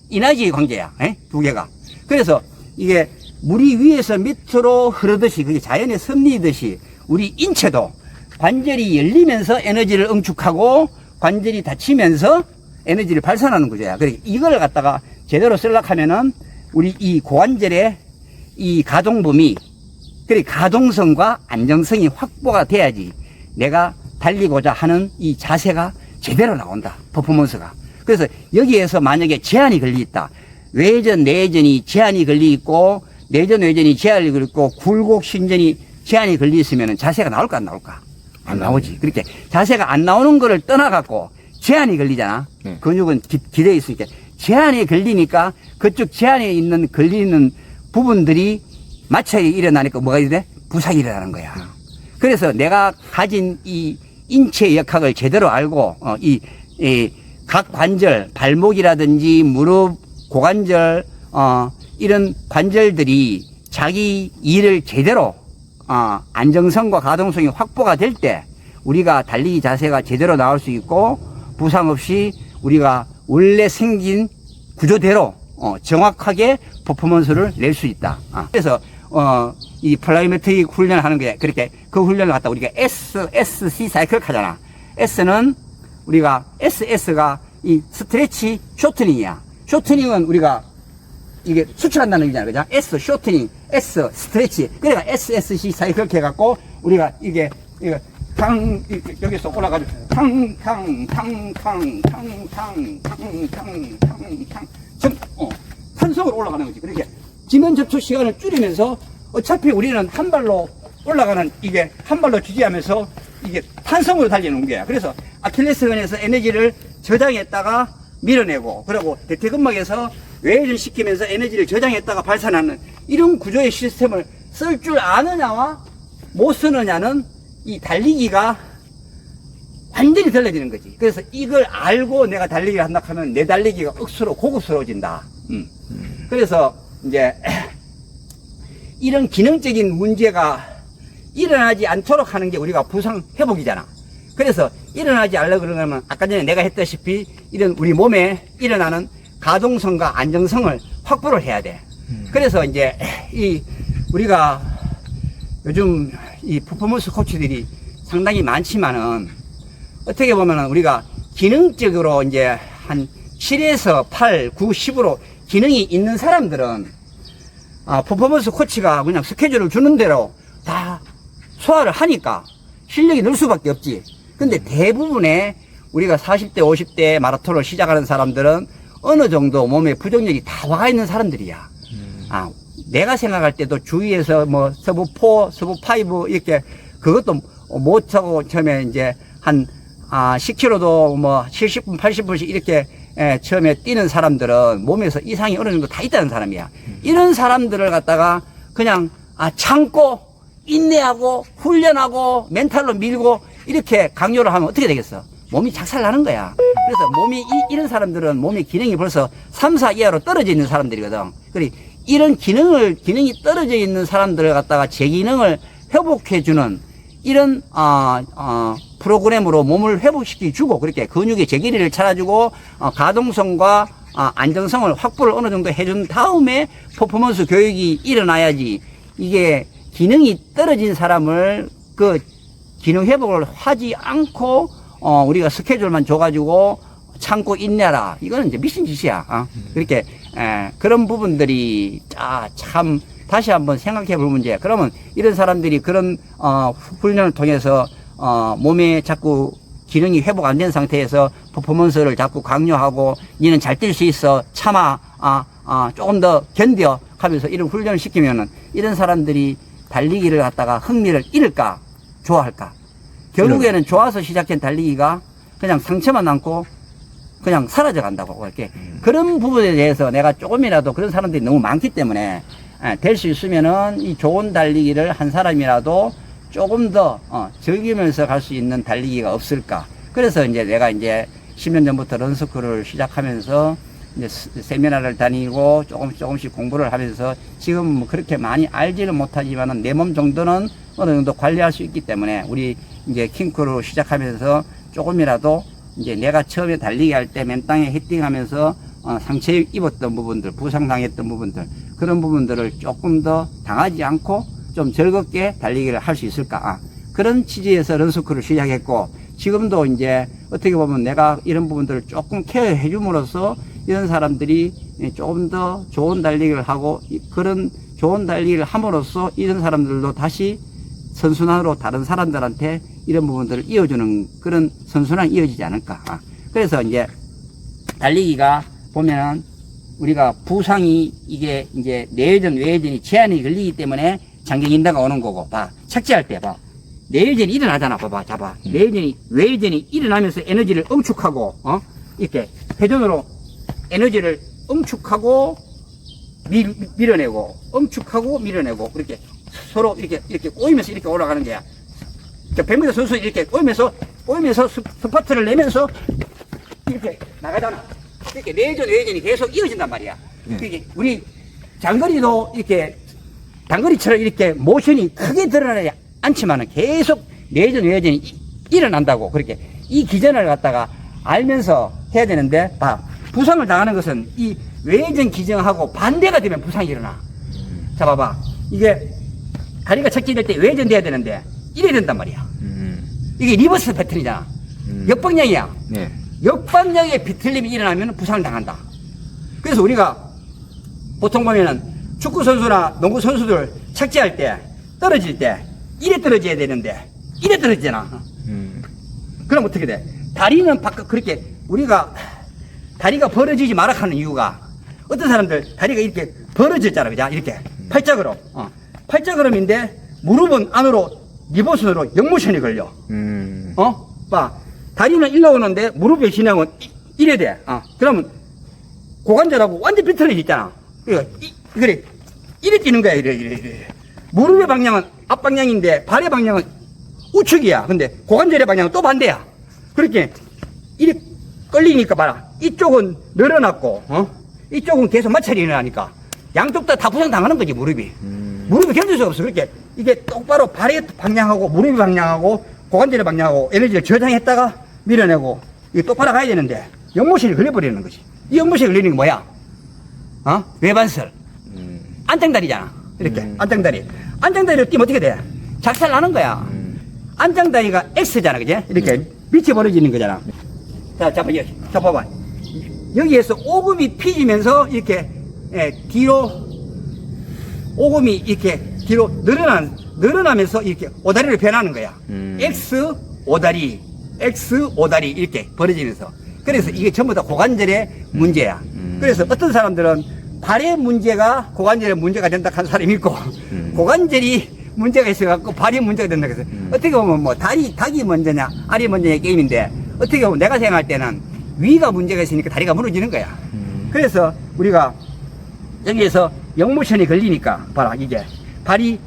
이나지의 관계야. 두 개가. 그래서 이게 물이 위에서 밑으로 흐르듯이 그게 자연의 섭리이듯이 우리 인체도 관절이 열리면서 에너지를 응축하고 관절이 닫히면서 에너지를 발산하는 구조야. 그래 이걸 갖다가 제대로 쓰려고 하면은 우리 이 고관절의 이 가동범위 그래 가동성과 안정성이 확보가 돼야지 내가 달리고자 하는 이 자세가 제대로 나온다. 퍼포먼스가. 그래서 여기에서 만약에 제한이 걸려 있다. 외전, 내전이 제한이 걸려 있고 내전, 외전이 제한이 걸려 있고 굴곡, 신전이 제한이 걸려 있으면 자세가 나올까 안 나올까? 안 나오지. 그렇게 자세가 안 나오는 거를 떠나갖고 제한이 걸리잖아. 네. 근육은 기대어 있으니까 제한이 걸리니까 그쪽 제한에 있는 걸리는 부분들이 마찰이 일어나니까 뭐가 돼? 부상이 일어나는 거야. 그래서 내가 가진 이 인체 역학을 제대로 알고 각 관절, 발목이라든지 무릎, 고관절 이런 관절들이 자기 일을 제대로 안정성과 가동성이 확보가 될 때 우리가 달리기 자세가 제대로 나올 수 있고 부상 없이 우리가 원래 생긴 구조대로 정확하게 퍼포먼스를 낼 수 있다. 그래서 이 플라이메트릭 훈련을 하는 게 그렇게 그 훈련을 갖다 우리가 SC 사이클 하잖아. S는 우리가 SS가 이 스트레치 쇼트닝이야. 쇼트닝은 우리가 이게 수축한다는 얘기잖아. 그죠? S 쇼트닝, S 스트레치. 그러니까 SSC 사이클 이렇게 해갖고 우리가 이거 여기서 올라가지고 산성으로 올라가는 거지. 그렇게 지면 접촉 시간을 줄이면서 어차피 우리는 한 발로 올라가는 이게 한 발로 지지하면서 이게 탄성으로 달리는 거야. 그래서 아킬레스건에서 에너지를 저장했다가 밀어내고 그리고 대퇴근막에서 외전시키면서 에너지를 저장했다가 발산하는 이런 구조의 시스템을 쓸 줄 아느냐와 못 쓰느냐는 이 달리기가 완전히 달라지는 거지. 그래서 이걸 알고 내가 달리기를 한다 하면 내 달리기가 억수로 고급스러워진다. 그래서 이제 이런 기능적인 문제가 일어나지 않도록 하는 게 우리가 부상 회복이잖아. 그래서 일어나지 않으려고 그러면 아까 전에 내가 했다시피 이런 우리 몸에 일어나는 가동성과 안정성을 확보를 해야 돼. 그래서 이제 우리가 요즘 이 퍼포먼스 코치들이 상당히 많지만은 어떻게 보면은 우리가 기능적으로 이제 한 7에서 8, 9, 10으로 기능이 있는 사람들은 퍼포먼스 코치가 그냥 스케줄을 주는 대로 다 소화를 하니까 실력이 늘 수밖에 없지. 근데 대부분의 우리가 40대, 50대 마라톤을 시작하는 사람들은 어느 정도 몸에 부정력이 다 와가 있는 사람들이야. 내가 생각할 때도 주위에서 뭐 서브 4, 서브 5 이렇게 그것도 못 하고 처음에 이제 한 10km도 뭐 70분, 80분씩 이렇게 처음에 뛰는 사람들은 몸에서 이상이 어느 정도 다 있다는 사람이야. 이런 사람들을 갖다가 그냥 참고 인내하고 훈련하고 멘탈로 밀고 이렇게 강요를 하면 어떻게 되겠어? 몸이 작살나는 거야. 그래서 몸이 이런 사람들은 몸의 기능이 벌써 3, 4 이하로 떨어져 있는 사람들이거든. 그래 이런 기능이 떨어져 있는 사람들을 갖다가 제 기능을 회복해주는 이런 프로그램으로 몸을 회복시켜주고 그렇게 근육의 재기를 찾아주고 가동성과 안정성을 확보를 어느 정도 해준 다음에 퍼포먼스 교육이 일어나야지. 이게 기능이 떨어진 사람을 그 기능 회복을 하지 않고 우리가 스케줄만 줘가지고 참고 인내라. 이거는 이제 미친 짓이야. 그렇게 그런 부분들이 참 다시 한번 생각해 볼 문제. 그러면 이런 사람들이 그런 훈련을 통해서 몸에 자꾸 기능이 회복 안 된 상태에서 퍼포먼스를 자꾸 강요하고 니는 잘 뛸 수 있어 참아 조금 더 견뎌 하면서 이런 훈련을 시키면은 이런 사람들이 달리기를 갖다가 흥미를 잃을까 좋아할까. 결국에는 좋아서 시작된 달리기가 그냥 상처만 남고 그냥 사라져 간다고. 이렇게 그런 부분에 대해서 내가 조금이라도 그런 사람들이 너무 많기 때문에 될 수 있으면은 이 좋은 달리기를 한 사람이라도 조금 더 즐기면서 갈 수 있는 달리기가 없을까. 그래서 이제 내가 이제 10년 전부터 런스쿨을 시작하면서 이제 세미나를 다니고 조금씩 공부를 하면서 지금 뭐 그렇게 많이 알지는 못하지만은 내 몸 정도는 어느 정도 관리할 수 있기 때문에 우리 이제 킹크루 시작하면서 조금이라도 이제 내가 처음에 달리기 할 때 맨 땅에 헤딩하면서 상처 입었던 부분들, 부상당했던 부분들, 그런 부분들을 조금 더 당하지 않고 좀 즐겁게 달리기를 할 수 있을까. 그런 취지에서 런스쿨을 시작했고, 지금도 이제 어떻게 보면 내가 이런 부분들을 조금 케어해 줌으로써 이런 사람들이 조금 더 좋은 달리기를 하고, 그런 좋은 달리기를 함으로써 이런 사람들도 다시 선순환으로 다른 사람들한테 이런 부분들을 이어주는 그런 선순환이 이어지지 않을까. 그래서 이제 달리기가 보면은 우리가 부상이 이게 이제 내외전, 외외전이 제한이 걸리기 때문에 장경인대가 오는 거고, 착지할 때 내외전이 일어나잖아. 봐봐. 외외전이 일어나면서 에너지를 응축하고, 이렇게 회전으로 에너지를 응축하고 밀어내고, 응축하고 밀어내고, 그렇게 서로 이렇게 꼬이면서 이렇게 올라가는 거야. 100m 선수 이렇게 꼬이면서 스파트를 내면서 이렇게 나가잖아. 이렇게 내외전이 계속 이어진단 말이야. 이게 우리 장거리도 이렇게 단거리처럼 이렇게 모션이 크게 드러나지 않지만은 계속 내외전이 일어난다고. 그렇게 이 기전을 갖다가 알면서 해야 되는데, 부상을 당하는 것은 이 외전 기전하고 반대가 되면 부상이 일어나. 자, 봐봐. 이게 다리가 착지될 때 외전돼야 되는데 이래야 된단 말이야. 이게 리버스 패턴이잖아. 역방향이야. 네. 역방향의 비틀림이 일어나면 부상을 당한다. 그래서 우리가 보통 보면은 축구 선수나 농구 선수들 착지할 때, 떨어질 때 이래 떨어져야 되는데 이래 떨어지잖아. 그럼 어떻게 돼? 다리는 바깥, 그렇게 우리가 다리가 벌어지지 마라 하는 이유가, 어떤 사람들 다리가 이렇게 벌어졌잖아. 그죠? 이렇게 팔자그럼. 팔자그럼인데 무릎은 안으로 리버스로 역모션이 걸려. 다리는 일로 오는데 무릎의 진행은 이래 돼. 그러면 고관절하고 완전 비틀어져 있잖아. 그래. 이래 뛰는 거야. 이래. 무릎의 방향은 앞방향인데 발의 방향은 우측이야. 근데 고관절의 방향은 또 반대야. 그렇게 이래 끌리니까 봐라. 이쪽은 늘어났고, 이쪽은 계속 마찰이 일어나니까 양쪽 다 부상 당하는 거지, 무릎이. 무릎이 견딜 수가 없어. 그렇게 이게 똑바로 발의 방향하고 무릎의 방향하고 고관절의 방향하고 에너지를 저장했다가 밀어내고 이게 똑바로 가야 되는데 역모션이 걸려버리는 거지. 이 역모션이 걸리는 게 뭐야? 외반설. 안짱다리잖아. 이렇게 안짱다리를 뛰면 어떻게 돼? 작살 나는 거야. 안장다리가 X잖아, 그지? 이렇게 밑이 벌어지는 거잖아. 자, 잠깐 여기, 자 봐봐. 여기에서 오금이 피지면서 이렇게 뒤로 오금이 이렇게 뒤로 늘어나면서 이렇게 오다리로 변하는 거야. X 오다리, X 오다리 이렇게 벌어지면서. 그래서 이게 전부 다 고관절의 문제야. 그래서 어떤 사람들은 발의 문제가 고관절의 문제가 된다 하는 사람이 있고 고관절이 문제가 있어갖고 발이 문제가 된다 그래서 어떻게 보면 뭐 닭이 먼저냐 알이 먼저냐 게임인데 어떻게 보면 내가 생각할 때는 위가 문제가 있으니까 다리가 무너지는 거야. 그래서 우리가 여기에서 역모션이 걸리니까 봐라 이게 발이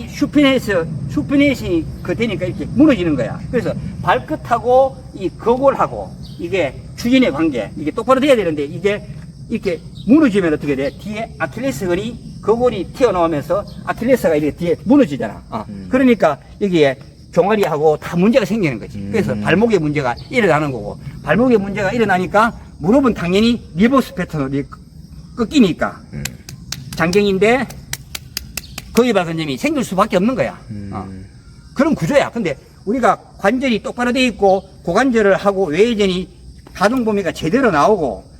슈피넷이 되니까 이렇게 무너지는 거야. 그래서 발끝하고 이 거골하고 이게 추진의 관계 이게 똑바로 돼야 되는데 이게 이렇게 무너지면 어떻게 돼? 뒤에 아킬레스건이 거골이 튀어나오면서 아킬레스가 이렇게 뒤에 무너지잖아. 그러니까 여기에 종아리하고 다 문제가 생기는 거지. 그래서 발목에 문제가 일어나는 거고 발목에 문제가 일어나니까 무릎은 당연히 리버스 패턴으로 꺾이니까 장경인데 거의 발근점이 생길 수밖에 없는 거야. 그런 구조야. 근데 우리가 관절이 똑바로 돼 있고 고관절을 하고 외회전이 가동 범위가 제대로 나오고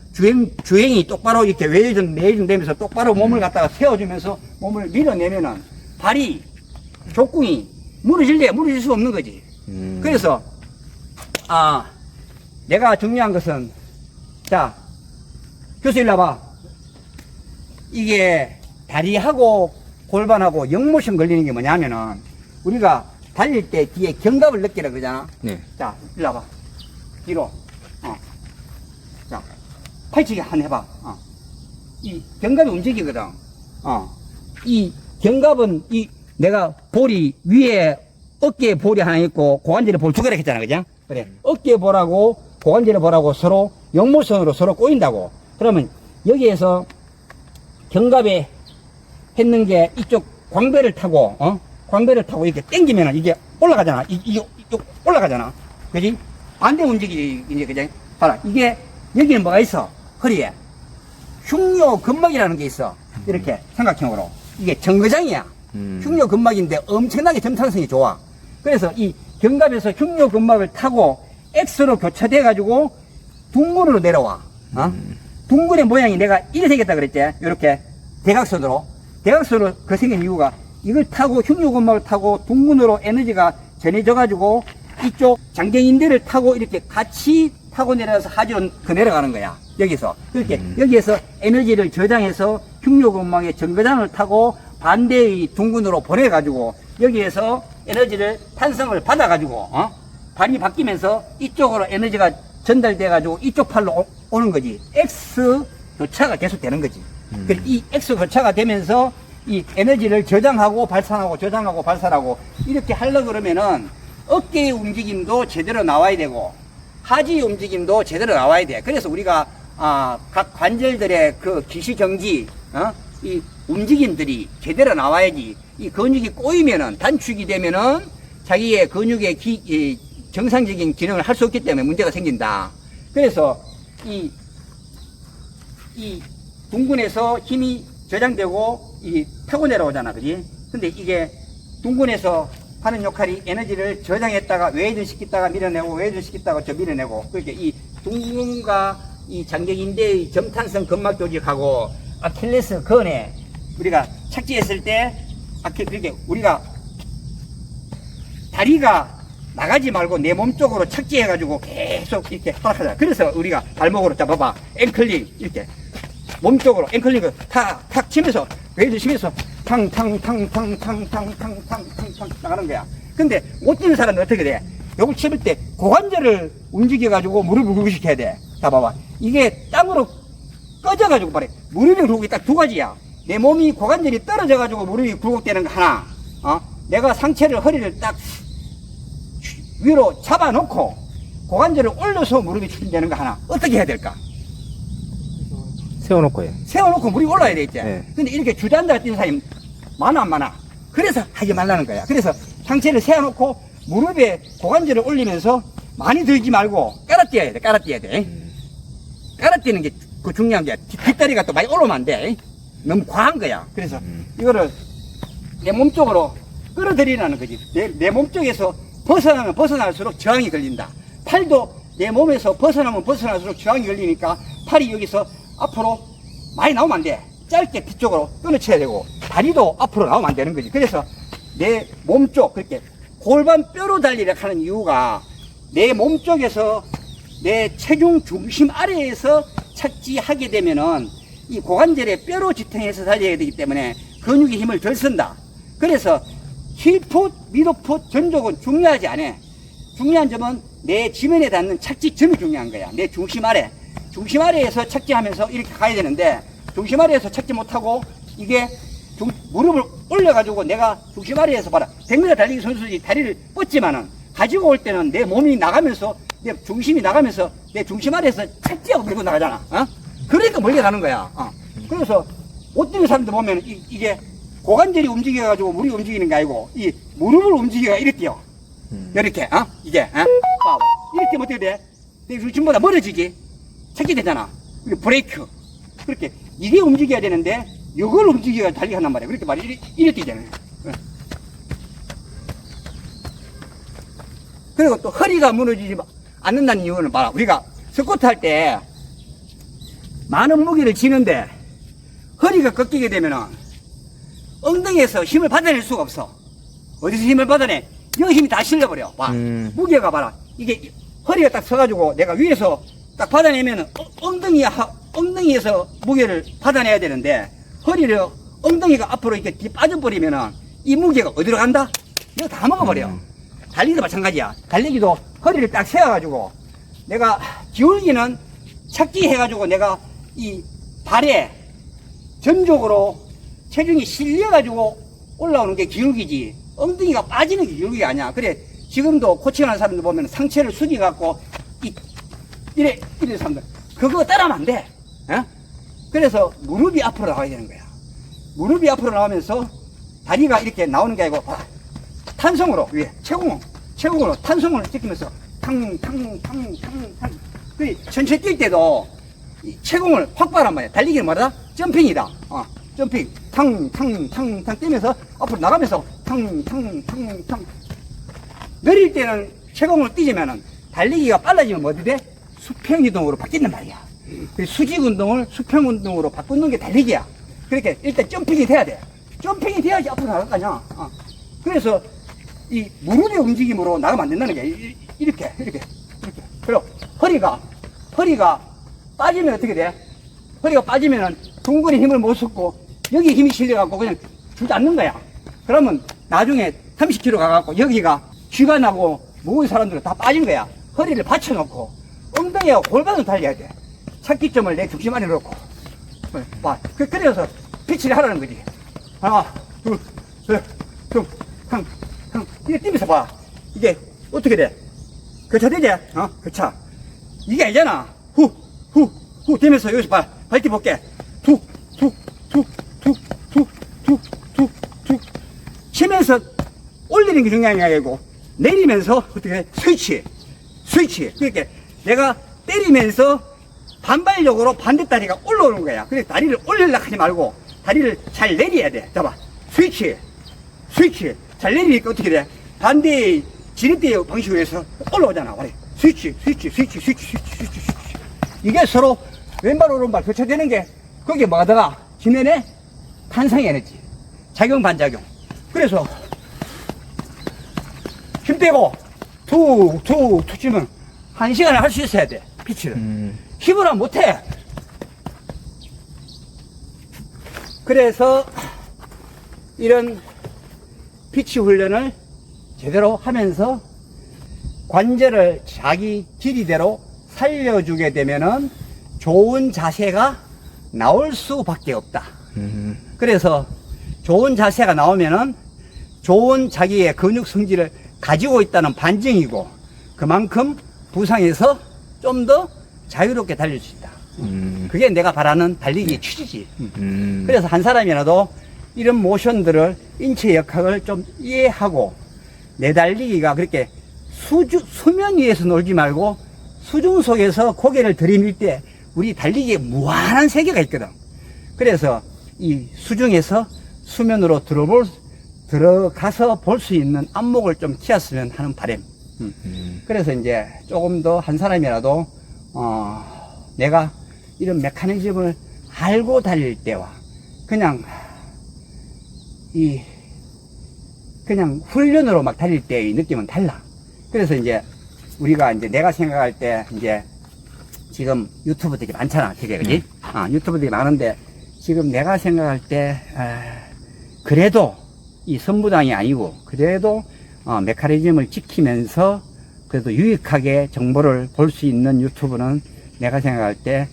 주행이 똑바로 이렇게 외회전 내회전 되면서 똑바로 몸을 갖다가 세워주면서 몸을 밀어내면은 발이 족궁이 무너질 수 없는 거지. 그래서 내가 중요한 것은 자 교수 일로 와봐. 이게 다리하고 골반하고 역모션 걸리는 게 뭐냐면은 우리가 달릴 때 뒤에 견갑을 느끼라 그러잖아. 네. 자 일로 와봐. 뒤로. 자 팔치기 한 해봐. 이 견갑이 움직이거든. 이 견갑은 내가 볼이 위에 어깨에 볼이 하나 있고 고관절에 볼 두 개라 했잖아, 그죠? 그래. 어깨에 볼하고 고관절에 볼하고 서로 역모선으로 서로 꼬인다고. 그러면 여기에서 견갑에 했는 게 이쪽 광배를 타고 이렇게 당기면 이게 올라가잖아. 이게 올라가잖아. 그지? 반대 움직이지, 이제, 그지? 봐라. 이게, 여기는 뭐가 있어? 허리에. 흉요근막이라는 게 있어. 이렇게 삼각형으로. 이게 정거장이야. 흉요근막인데 엄청나게 점탄성이 좋아. 그래서 이 견갑에서 흉요근막을 타고 X로 교차돼가지고 둥근으로 내려와. 둥근의 모양이 내가 이래 생겼다 그랬지? 이렇게 대각선으로 그 생긴 이유가 이걸 타고 흉요근막을 타고 둥근으로 에너지가 전해져가지고 이쪽 장경인대를 타고 이렇게 같이 타고 내려서 하지로 그 내려가는 거야. 여기서. 그렇게 여기에서 에너지를 저장해서 흉요근막의 정거장을 타고 반대의 둥근으로 보내가지고 여기에서 에너지를 탄성을 받아가지고 발이 바뀌면서 이쪽으로 에너지가 전달돼가지고 이쪽 팔로 오는 거지. X 교차가 계속 되는 거지. 이 X 교차가 되면서 이 에너지를 저장하고 발산하고 저장하고 발산하고 이렇게 하려고 그러면은 어깨의 움직임도 제대로 나와야 되고 하지의 움직임도 제대로 나와야 돼. 그래서 우리가 각 관절들의 그 기시정지 이 움직임들이 제대로 나와야지. 이 근육이 꼬이면은 단축이 되면은 자기의 근육의 정상적인 기능을 할 수 없기 때문에 문제가 생긴다. 그래서 이 둥근에서 힘이 저장되고 타고 내려오잖아, 그지? 근데 이게 둥근에서 하는 역할이 에너지를 저장했다가 외회전시켰다가 밀어내고 외회전시켰다가 밀어내고. 그러니까 이 둥근과 이 장경인대의 점탄성 근막 조직하고 아킬레스 건에 우리가 착지했을 때 그렇게 우리가 다리가 나가지 말고 내 몸 쪽으로 착지해가지고 계속 이렇게 하락하자. 그래서 우리가 발목으로 잡아봐. 앵클링 이렇게 몸 쪽으로 앵클링을 탁 치면서 외회전 치면서 탕탕탕탕탕탕탕탕탕 나가는 거야. 근데 못 뛰는 사람은 어떻게 돼? 요걸 치를 때 고관절을 움직여가지고 무릎을 굴곡시켜야 돼. 자 봐봐. 이게 땅으로 꺼져가지고 말해. 무릎이 굴곡이 딱 두 가지야. 내 몸이 고관절이 떨어져가지고 무릎이 굴곡되는 거 하나. 내가 상체를 허리를 딱 위로 잡아놓고 고관절을 올려서 무릎이 추진되는 거 하나. 어떻게 해야 될까? 세워놓고 해. 세워놓고 무릎이 올라야 되겠지. 네. 근데 이렇게 주저앉아 뛰는 사람이 많아 안 많아? 그래서 하지 말라는 거야. 그래서 상체를 세워놓고 무릎에 고관절을 올리면서 많이 들지 말고 깔아뛰어야 돼. 깔아뛰어야 돼. 깔아뛰는 게 그 중요한 게 뒷다리가 또 많이 올라오면 안 돼. 너무 과한 거야. 그래서 이거를 내 몸 쪽으로 끌어들이라는 거지. 내 몸 쪽에서 벗어나면 벗어날수록 저항이 걸린다. 팔도 내 몸에서 벗어나면 벗어날수록 저항이 걸리니까 팔이 여기서 앞으로 많이 나오면 안 돼. 짧게 뒤쪽으로 끊어쳐야 되고, 다리도 앞으로 나오면 안 되는 거지. 그래서 내 몸 쪽, 그렇게 골반 뼈로 달리려 하는 이유가 내 몸 쪽에서 내 체중 중심 아래에서 착지하게 되면은 이 고관절의 뼈로 지탱해서 달려야 되기 때문에 근육의 힘을 덜 쓴다. 그래서 힐풋, 미드풋, 전족은 중요하지 않아. 중요한 점은 내 지면에 닿는 착지점이 중요한 거야. 내 중심 아래. 중심 아래에서 착지하면서 이렇게 가야 되는데, 중심 아래에서 착지 못하고, 이게 무릎을 올려가지고 내가 중심 아래에서 봐라. 100m 달리기 선수들이 다리를 뻗지만은, 가지고 올 때는 내 몸이 나가면서, 내 중심이 나가면서, 내 중심 아래에서 착지하고 밀고 나가잖아. 어? 그러니까 멀리 가는 거야. 그래서, 못 뛰는 사람들 보면, 이게 고관절이 움직여가지고 무릎이 움직이는 게 아니고, 이 무릎을 움직여가 이렇게 뛰어. 이렇게, 이게, 봐봐. 이렇게 뛰면 어떻게 돼? 내 중심보다 멀어지지? 착지되잖아. 그리고 브레이크. 그렇게, 이게 움직여야 되는데, 이걸 움직여야 달리기 한단 말이야. 그렇게 말이 이렇게 뛰잖아요. 그리고 또 허리가 무너지지 않는다는 이유는 봐라. 우리가 스쿼트 할 때, 많은 무게를 지는데, 허리가 꺾이게 되면은, 엉덩이에서 힘을 받아낼 수가 없어. 어디서 힘을 받아내? 여 힘이 다 실려버려. 봐. 무게가 봐라. 이게 허리가 딱 서가지고 내가 위에서 딱 받아내면은 엉덩이에서 무게를 받아내야 되는데, 허리를 엉덩이가 앞으로 이렇게 뒤 빠져버리면은 이 무게가 어디로 간다? 이거 다 먹어버려. 달리기도 마찬가지야. 달리기도 허리를 딱 세워가지고 내가 기울기는 착지해가지고 내가 이 발에 전적으로 체중이 실려가지고 올라오는 게 기울기지, 엉덩이가 빠지는 게 기울기가 아니야. 그래, 지금도 코칭하는 사람들 보면 상체를 숙여갖고 이래 사람들 그거 따라하면 안 돼. 그래서 무릎이 앞으로 나와야 되는 거야. 무릎이 앞으로 나오면서 다리가 이렇게 나오는 게 아니고 탄성으로 위에 체공으로 탄성으로 찍히면서 탕탕탕탕탕. 그 전체 뛸 때도 이 체공을 확 바란 말이야. 달리기는 뭐다? 점핑이다. 점핑 탕탕탕탕 뛰면서 앞으로 나가면서 탕탕탕탕. 느릴 때는 체공을 뛰지면은 달리기가 빨라지면 뭐 어디 돼? 수평 이동으로 바뀐단 말이야. 수직 운동을 수평 운동으로 바꾸는 게 달리기야. 그렇게 일단 점핑이 돼야 돼. 점핑이 돼야지 앞으로 나갈 거 아니야. 그래서 이 무릎의 움직임으로 나가면 안 된다는 게 이렇게. 그리고 허리가 빠지면 어떻게 돼? 허리가 빠지면은 둥근히 힘을 못 쏟고 여기 힘이 실려갖고 그냥 주지 않는 거야. 그러면 나중에 30km 가갖고 여기가 쥐가 나고 무거운 사람들은 다 빠진 거야. 허리를 받쳐놓고 엉덩이하고 골반을 달려야 돼. 착기점을 내 중심 안에 놓고. 봐. 그래서 피치를 하라는 거지. 하나, 둘, 셋, 탕. 이게 뛰면서 봐. 이게 어떻게 돼? 교차되지? 교차. 이게 아니잖아. 후 되면서 여기서 발뒤 볼게. 툭. 치면서 올리는 게 중요한 게 아니고, 내리면서 어떻게 해? 스위치. 그렇게 내가 때리면서 반발력으로 반대다리가 올라오는 거야. 그래서 다리를 올리려고 하지 말고, 다리를 잘 내려야 돼. 잡아. 스위치. 잘 내리니까 어떻게 돼? 반대의 지렛대 방식으로 해서 올라오잖아. 스위치. 이게 서로 왼발, 오른발 교차되는 게, 그게 뭐하다가 지면에 탄성 에너지. 작용, 반작용. 그래서, 힘 빼고, 툭 치면, 1시간을 할 수 있어야 돼. 피치를. 힘을 안 못해. 그래서, 이런 피치 훈련을 제대로 하면서 관절을 자기 길이대로 살려주게 되면은 좋은 자세가 나올 수밖에 없다. 그래서 좋은 자세가 나오면은 좋은 자기의 근육 성질을 가지고 있다는 반증이고, 그만큼 부상에서 좀 더 자유롭게 달릴 수 있다. 그게 내가 바라는 달리기의 취지지. 그래서 한 사람이라도 이런 모션들을, 인체 역학을 좀 이해하고, 내 달리기가 그렇게 수면 위에서 놀지 말고 수중 속에서 고개를 들이밀 때 우리 달리기에 무한한 세계가 있거든. 그래서 이 수중에서 수면으로 들어가서 볼 수 있는 안목을 좀 키웠으면 하는 바람. 그래서 이제 조금 더 한 사람이라도 내가 이런 메커니즘을 알고 달릴 때와 그냥 그냥 훈련으로 막 달릴 때의 느낌은 달라. 그래서 이제 우리가 이제 내가 생각할 때 이제 지금 유튜브 되게 많잖아, 되게, 그지? 유튜브 되게 많은데 지금 내가 생각할 때 그래도 이 선부당이 아니고 그래도 메커니즘을 지키면서 그래도 유익하게 정보를 볼 수 있는 유튜브는 내가 생각할 때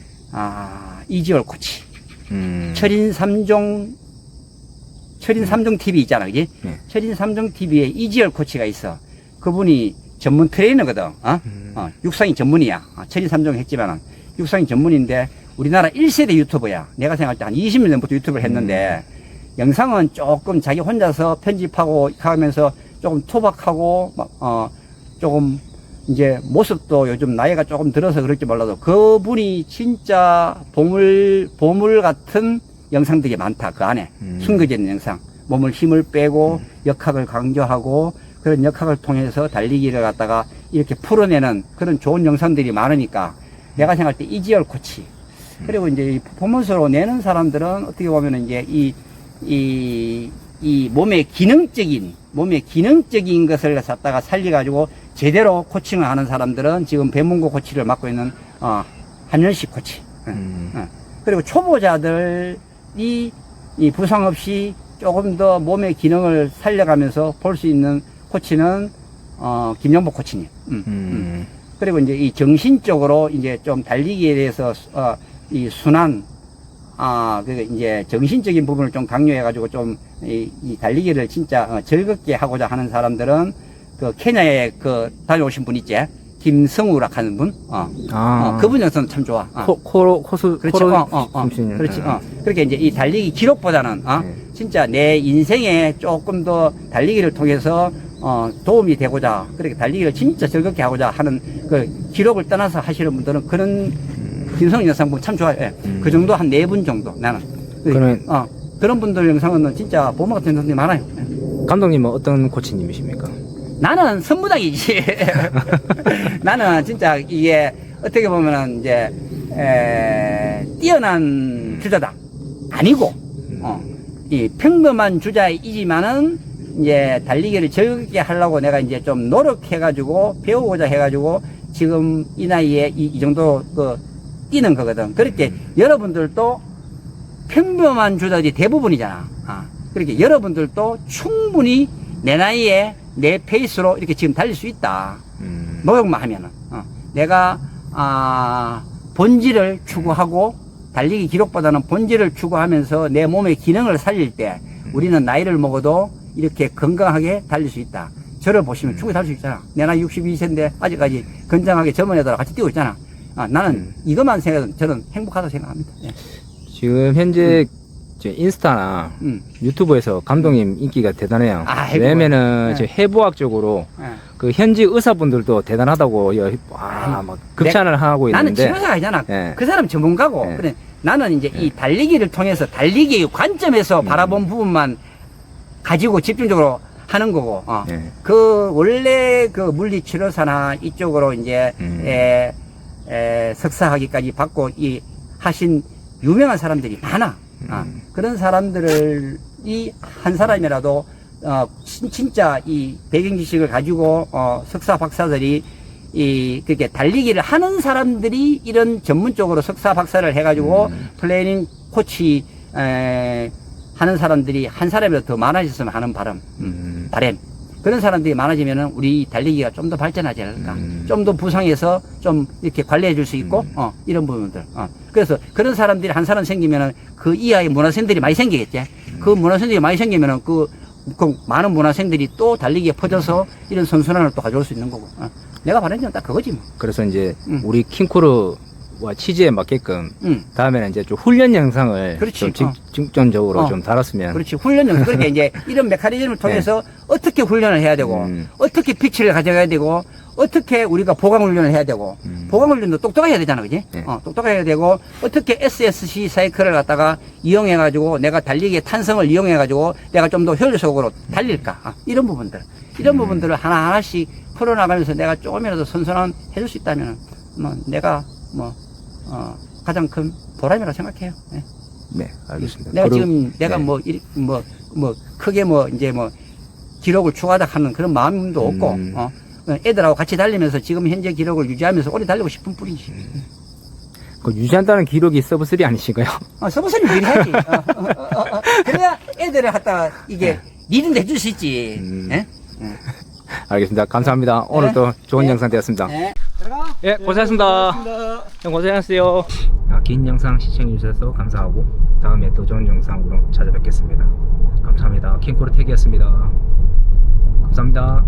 이지월 코치 철인 3종 TV 있잖아, 그지? 네. 철인 3종 TV에 이지열 코치가 있어. 그분이 전문 트레이너거든. 육상이 전문이야. 철인 3종 했지만은 육상이 전문인데 우리나라 1세대 유튜버야. 내가 생각할 때 한 20년 전부터 유튜브를 했는데 영상은 조금 자기 혼자서 편집하고 하면서 조금 투박하고 조금 이제 모습도 요즘 나이가 조금 들어서 그럴지 몰라도 그분이 진짜 보물 같은 영상들이 많다. 그 안에 숨겨져 있는 영상, 몸을 힘을 빼고 역학을 강조하고 그런 역학을 통해서 달리기를 갖다가 이렇게 풀어내는 그런 좋은 영상들이 많으니까 내가 생각할 때 이지열 코치 그리고 이제 이 퍼포먼스로 내는 사람들은 어떻게 보면은 이제 이 몸의 기능적인 것을 갖다가 살려가지고 제대로 코칭을 하는 사람들은 지금 배문고 코치를 맡고 있는 한현식 코치. 그리고 초보자들이 이 부상 없이 조금 더 몸의 기능을 살려가면서 볼 수 있는 코치는 김영복 코치님. 그리고 이제 이 정신적으로 이제 좀 달리기에 대해서 이 순환 그 이제 정신적인 부분을 좀 강요해가지고 좀 이 달리기를 진짜 즐겁게 하고자 하는 사람들은 그 케냐에 그 다녀오신 분 있지? 김성우라 하는 분? 그분 영상 참 좋아. 코수, 그렇지. 그렇지. 그렇게 이제 이 달리기 기록보다는, 진짜 내 인생에 조금 더 달리기를 통해서, 도움이 되고자, 그렇게 달리기를 진짜 즐겁게 하고자 하는 그 기록을 떠나서 하시는 분들은 그런 김성우 영상 보면 참 좋아요. 예. 그 정도 한 4분 정도, 나는. 그런 분들 영상은 진짜 보모 같은 영상들이 많아요. 예. 감독님은 어떤 코치님이십니까? 나는 선무당이지. 나는 진짜 이게 어떻게 보면은 이제 뛰어난 주자다 아니고 이 평범한 주자이지만은 이제 달리기를 즐겁게 하려고 내가 이제 좀 노력해가지고 배우고자 해가지고 지금 이 나이에 이 정도 그 뛰는 거거든. 그렇게 여러분들도 평범한 주자들이 대부분이잖아. 그렇게 여러분들도 충분히 내 나이에 내 페이스로 이렇게 지금 달릴 수 있다. 노력만 하면은. 내가, 본질을 추구하고, 달리기 기록보다는 본질을 추구하면서 내 몸의 기능을 살릴 때, 우리는 나이를 먹어도 이렇게 건강하게 달릴 수 있다. 저를 보시면 충분히 달릴 수 있잖아. 내 나이 62세인데 아직까지 건장하게 젊은 애들하고 같이 뛰고 있잖아. 나는 이것만 생각해도 저는 행복하다고 생각합니다. 예. 지금 현재 인스타나 유튜브에서 감독님 인기가 대단해요. 왜냐면은 해부학적으로 그 현지 의사분들도 대단하다고 막 극찬을 하고 있는데 나는 치료사가 아니잖아. 그 사람 전문가고. 그래. 나는 이제 이 달리기를 통해서 달리기의 관점에서 바라본 부분만 가지고 집중적으로 하는 거고. 그 원래 그 물리치료사나 이쪽으로 이제 석사학위까지 받고 하신 유명한 사람들이 많아. 그런 사람들이 한 사람이라도 진짜 이 배경 지식을 가지고 석사 박사들이 그렇게 달리기를 하는 사람들이 이런 전문적으로 석사 박사를 해가지고 플래닝 코치 하는 사람들이 한 사람이라도 더 많아졌으면 하는 바람. 그런 사람들이 많아지면은 우리 달리기가 좀 더 발전하지 않을까. 좀 더 부상해서 좀 이렇게 관리해 줄 수 있고, 이런 부분들. 그래서 그런 사람들이 한 사람 생기면은 그 이하의 문화생들이 많이 생기겠지. 그 문화생들이 많이 생기면은 그 많은 문화생들이 또 달리기에 퍼져서 이런 선순환을 또 가져올 수 있는 거고. 내가 바라는 건 딱 그거지 뭐. 그래서 이제 우리 킹크루와 취지에 맞게끔 다음에는 이제 좀 훈련 영상을 그렇지. 좀 중점적으로 좀 달았으면. 그렇지. 훈련 영상. 그러니까 이제 이런 메커니즘을 통해서 어떻게 훈련을 해야 되고, 어떻게 피치를 가져가야 되고, 어떻게 우리가 보강훈련을 해야 되고, 보강훈련도 똑똑해야 되잖아, 그지? 네. 똑똑해야 되고, 어떻게 SSC 사이클을 갖다가 이용해가지고, 내가 달리기의 탄성을 이용해가지고, 내가 좀 더 효율적으로 달릴까. 이런 부분들. 이런 부분들을 하나하나씩 풀어나가면서 내가 조금이라도 선선한 해줄 수 있다면, 내가 가장 큰 보람이라고 생각해요. 네. 네, 알겠습니다. 내가 그리고- 지금 내가 네. 크게 기록을 추가하다 하는 그런 마음도 없고, 애들하고 같이 달리면서 지금 현재 기록을 유지하면서 오래 달리고 싶은 뿐이지. 그 유지한다는 기록이 서브3 아니신가요? 서브선이 미리 해야지. 그래야 애들을 갖다가 이게 리드도 해줄 수 있지. 예? 알겠습니다. 감사합니다. 오늘도 좋은 네. 영상 되었습니다. 네. 들어가. 예, 고생하셨습니다. 형 고생하셨어요. 긴 영상 시청해주셔서 감사하고 다음에 더 좋은 영상으로 찾아뵙겠습니다. 감사합니다. 킹코르텍이었습니다. 감사합니다.